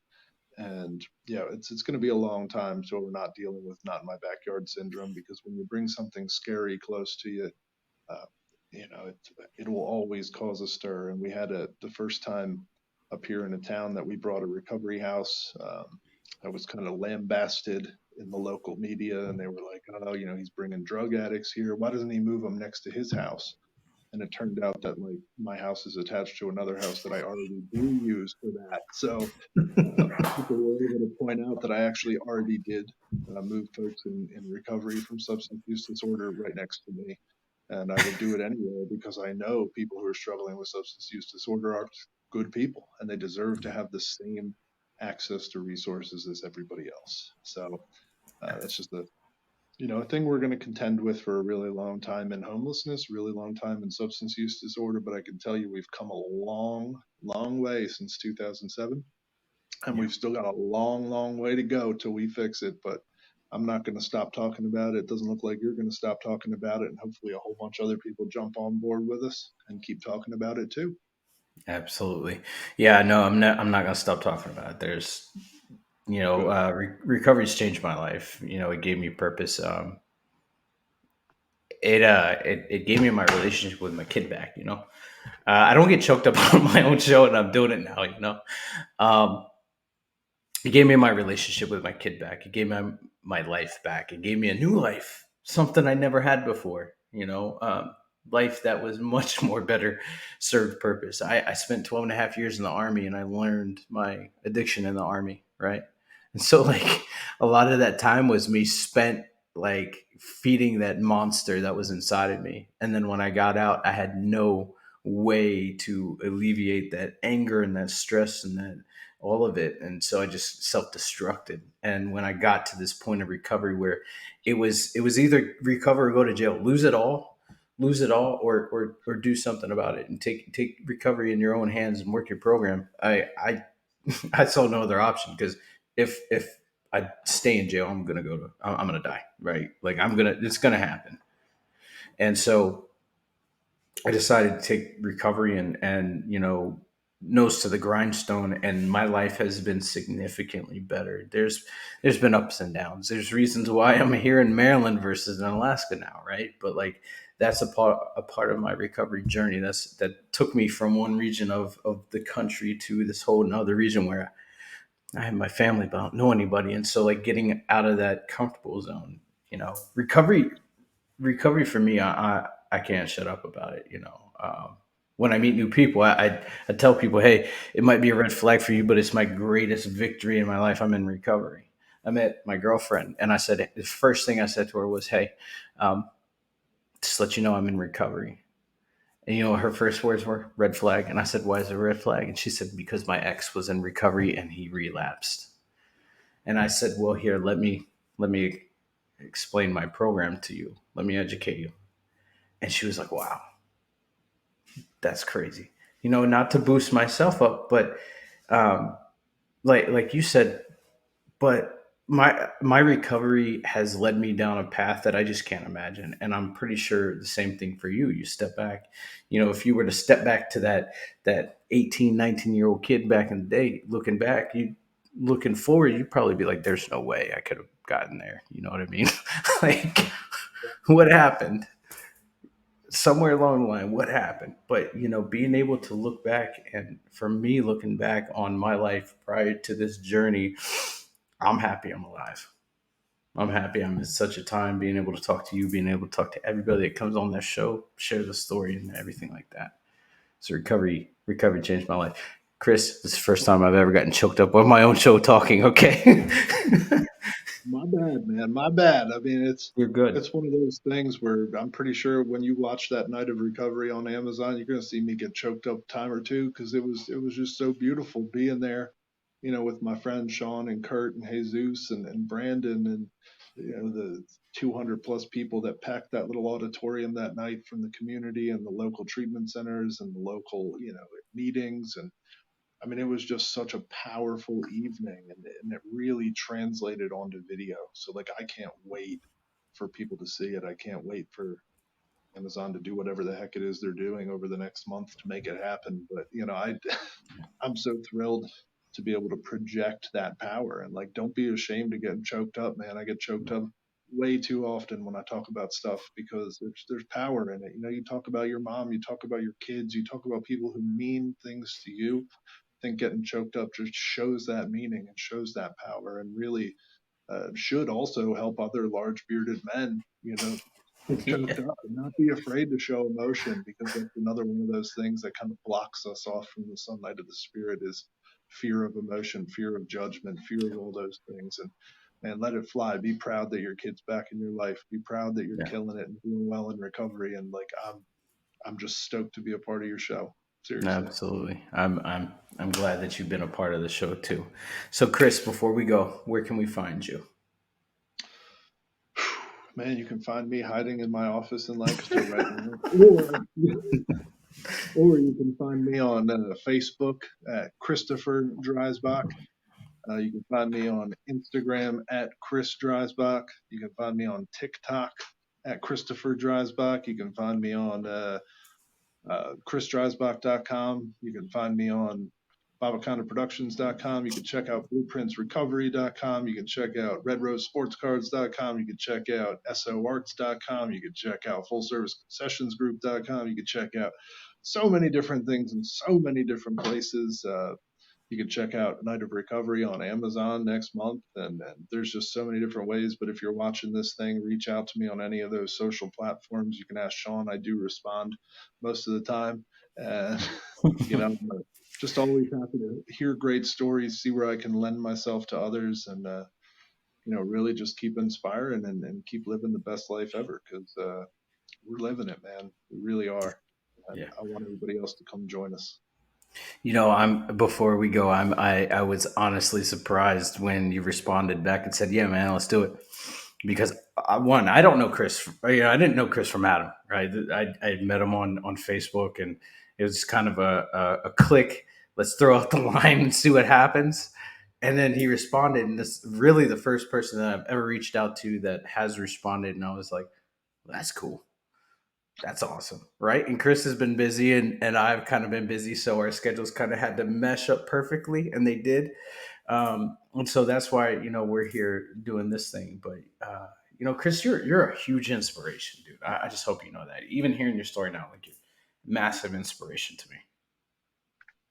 And yeah, it's going to be a long time till we're not dealing with not in my backyard syndrome, because when you bring something scary close to you, uh, it will always cause a stir. And we had the first time up here in a town that we brought a recovery house that was kind of lambasted in the local media, and they were like, oh, he's bringing drug addicts here. Why doesn't he move them next to his house? And it turned out that like my house is attached to another house that I already do use for that. So people were able to point out that I actually already did move folks in recovery from substance use disorder right next to me. And I would do it anyway because I know people who are struggling with substance use disorder are good people and they deserve to have the same access to resources as everybody else. So that's just a thing we're going to contend with for a really long time in homelessness, really long time in substance use disorder. But I can tell you we've come a long, long way since 2007, and Yeah, we've still got a long, long way to go till we fix it. But I'm not going to stop talking about it. It doesn't look like you're going to stop talking about it, and hopefully a whole bunch of other people jump on board with us and keep talking about it too. absolutely. Yeah, no, I'm not gonna stop talking about it. There's Good. recovery's changed my life. It gave me purpose. It gave me my relationship with my kid back. I don't get choked up on my own show, and I'm doing it now. Um, it gave me my relationship with my kid back. It gave me my life back. It gave me a new life, something I never had before. Life that was much more better served purpose. I spent 12 and a half years in the army, and I learned my addiction in the army, right? And so, like, a lot of that time was me spent like feeding that monster that was inside of me. And then when I got out, I had no way to alleviate that anger and that stress and that all of it. And so I just self-destructed. And when I got to this point of recovery where it was either recover or go to jail, lose it all, or do something about it and take recovery in your own hands and work your program. I I saw no other option, because if I stay in jail, I'm gonna die, right? Like it's gonna happen. And so I decided to take recovery and nose to the grindstone, and my life has been significantly better. There's been ups and downs. There's reasons why I'm here in Maryland versus in Alaska now, right? But like that's a part of my recovery journey. That took me from one region of the country to this whole another region where I have my family, but I don't know anybody. And so like getting out of that comfortable zone, recovery for me, I can't shut up about it. When I meet new people, I tell people, hey, it might be a red flag for you, but it's my greatest victory in my life. I'm in recovery. I met my girlfriend, and I said the first thing I said to her was, hey, um, just let you know I'm in recovery. And her first words were red flag, and I said, why is it a red flag? And she said, because my ex was in recovery and he relapsed. And I said, well, here, let me explain my program to you. Let me educate you. And she was like, wow, that's crazy. Not to boost myself up, but um, like you said, but my recovery has led me down a path that I just can't imagine. And I'm pretty sure the same thing for you. You step back, if you were to step back to that 18, 19-year-old kid back in the day, looking forward, you'd probably be like, there's no way I could have gotten there. You know what I mean? Like, what happened? Somewhere along the line, what happened? But being able to look back, and for me, looking back on my life prior to this journey, I'm happy I'm alive. I'm happy I'm in such a time being able to talk to you, being able to talk to everybody that comes on this show, share the story and everything like that. So recovery changed my life. Chris, this is the first time I've ever gotten choked up on my own show talking. Okay. My bad, man. My bad. I mean, it's You're good. it's one of those things where I'm pretty sure when you watch that Night of Recovery on Amazon, you're gonna see me get choked up a time or two because it was just so beautiful being there, with my friends Sean and Kurt and Jesus and Brandon and the 200 plus people that packed that little auditorium that night from the community and the local treatment centers and the local meetings. And I mean, it was just such a powerful evening, and it really translated onto video. So, like, I can't wait for people to see it. I can't wait for Amazon to do whatever the heck it is they're doing over the next month to make it happen. But, I'm so thrilled to be able to project that power. And, like, don't be ashamed to get choked up, man. I get choked up way too often when I talk about stuff because there's power in it. You talk about your mom, you talk about your kids, you talk about people who mean things to you. Think getting choked up just shows that meaning and shows that power, and really should also help other large bearded men, get choked Yeah. up and not be afraid to show emotion, because that's another one of those things that kind of blocks us off from the sunlight of the spirit is fear of emotion, fear of judgment, fear of all those things. And let it fly. Be proud that your kid's back in your life. Be proud that you're Yeah. killing it and doing well in recovery. And like I'm just stoked to be a part of your show. Seriously. Absolutely. I'm glad that you've been a part of the show too. So Chris, before we go, where can we find you? Man, you can find me hiding in my office in Lancaster right now, or you can find me on Facebook at Christopher Dreisbach. You can find me on Instagram at Chris Dreisbach. You can find me on TikTok at Christopher Dreisbach. You can find me on chrisdreisbach.com. You can find me on babacondaproductions.com. You can check out blueprintsrecovery.com. You can check out redrosesportscards.com. You can check out soarts.com. You can check out fullserviceconcessionsgroup.com. You can check out so many different things in so many different places. You can check out Night of Recovery on Amazon next month. And there's just so many different ways. But if you're watching this thing, reach out to me on any of those social platforms. You can ask Sean. I do respond most of the time. And, you know, just always happy to hear great stories, see where I can lend myself to others, and, really just keep inspiring and keep living the best life ever, because we're living it, man. We really are. and Yeah. I want everybody else to come join us. I'm before we go, I was honestly surprised when you responded back and said, "Yeah, man, let's do it." Because one, I don't know Chris. I didn't know Chris from Adam, right? I met him on Facebook, and it was kind of a click. Let's throw out the line and see what happens. And then he responded, and this really the first person that I've ever reached out to that has responded, and I was like, well, "That's cool. That's awesome." Right. And Chris has been busy, and I've kind of been busy. So our schedules kind of had to mesh up perfectly, and they did. And so that's why, we're here doing this thing. But, Chris, you're a huge inspiration, dude. I just hope you know that. Even hearing your story now, like you're massive inspiration to me.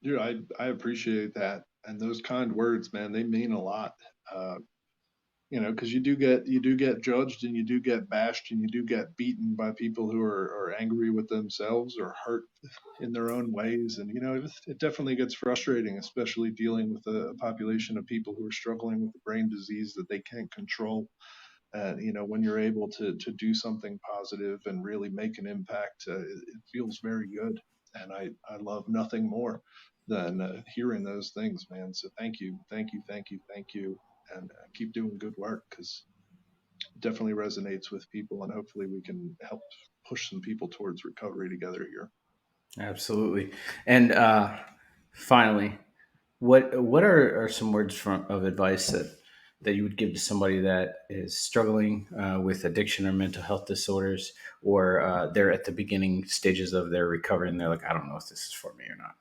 Dude, I appreciate that, and those kind words, man, they mean a lot. Uh, because you do get judged, and you do get bashed, and you do get beaten by people who are angry with themselves or hurt in their own ways, and it definitely gets frustrating, especially dealing with a population of people who are struggling with a brain disease that they can't control. And when you're able to do something positive and really make an impact, it feels very good. And I love nothing more than hearing those things, man. So thank you, thank you, thank you, thank you, and keep doing good work, because it definitely resonates with people, and hopefully we can help push some people towards recovery together here. Absolutely. And finally, what are some words of advice that you would give to somebody that is struggling with addiction or mental health disorders, or they're at the beginning stages of their recovery and they're like, I don't know if this is for me or not.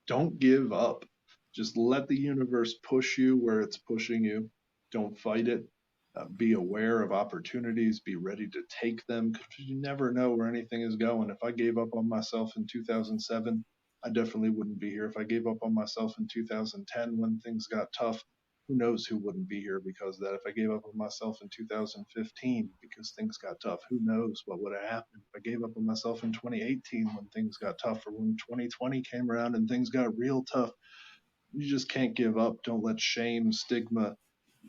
Don't give up. Just let the universe push you where it's pushing you. Don't fight it. Be aware of opportunities. Be ready to take them, because you never know where anything is going. If I gave up on myself in 2007, I definitely wouldn't be here. If I gave up on myself in 2010 when things got tough, who knows who wouldn't be here because of that. If I gave up on myself in 2015 because things got tough, who knows what would have happened. If I gave up on myself in 2018 when things got tough, or when 2020 came around and things got real tough, you just can't give up. Don't let shame, stigma,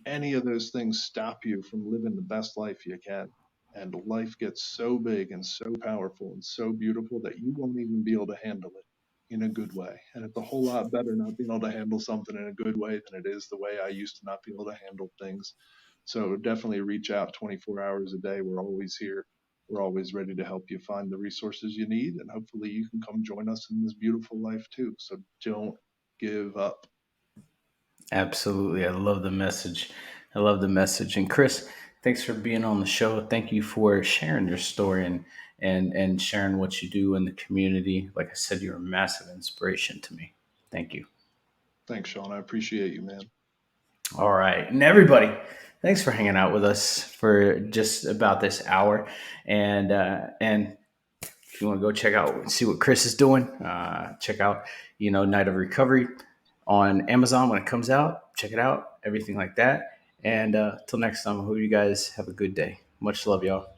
any of those things stop you from living the best life you can. And life gets so big and so powerful and so beautiful that you won't even be able to handle it in a good way. And it's a whole lot better not being able to handle something in a good way than it is the way I used to not be able to handle things. So definitely reach out 24 hours a day. We're always here. We're always ready to help you find the resources you need. And hopefully you can come join us in this beautiful life too. So don't give up. Absolutely. I love the message. I love the message. And Chris, thanks for being on the show. Thank you for sharing your story and sharing what you do in the community. Like I said, you're a massive inspiration to me. Thank you. Thanks, Sean. I appreciate you, man. All right. And everybody, thanks for hanging out with us for just about this hour. And if you want to go check out and see what Chris is doing, check out, Night of Recovery on Amazon when it comes out. Check it out, everything like that. And till next time, I hope you guys have a good day. Much love, y'all.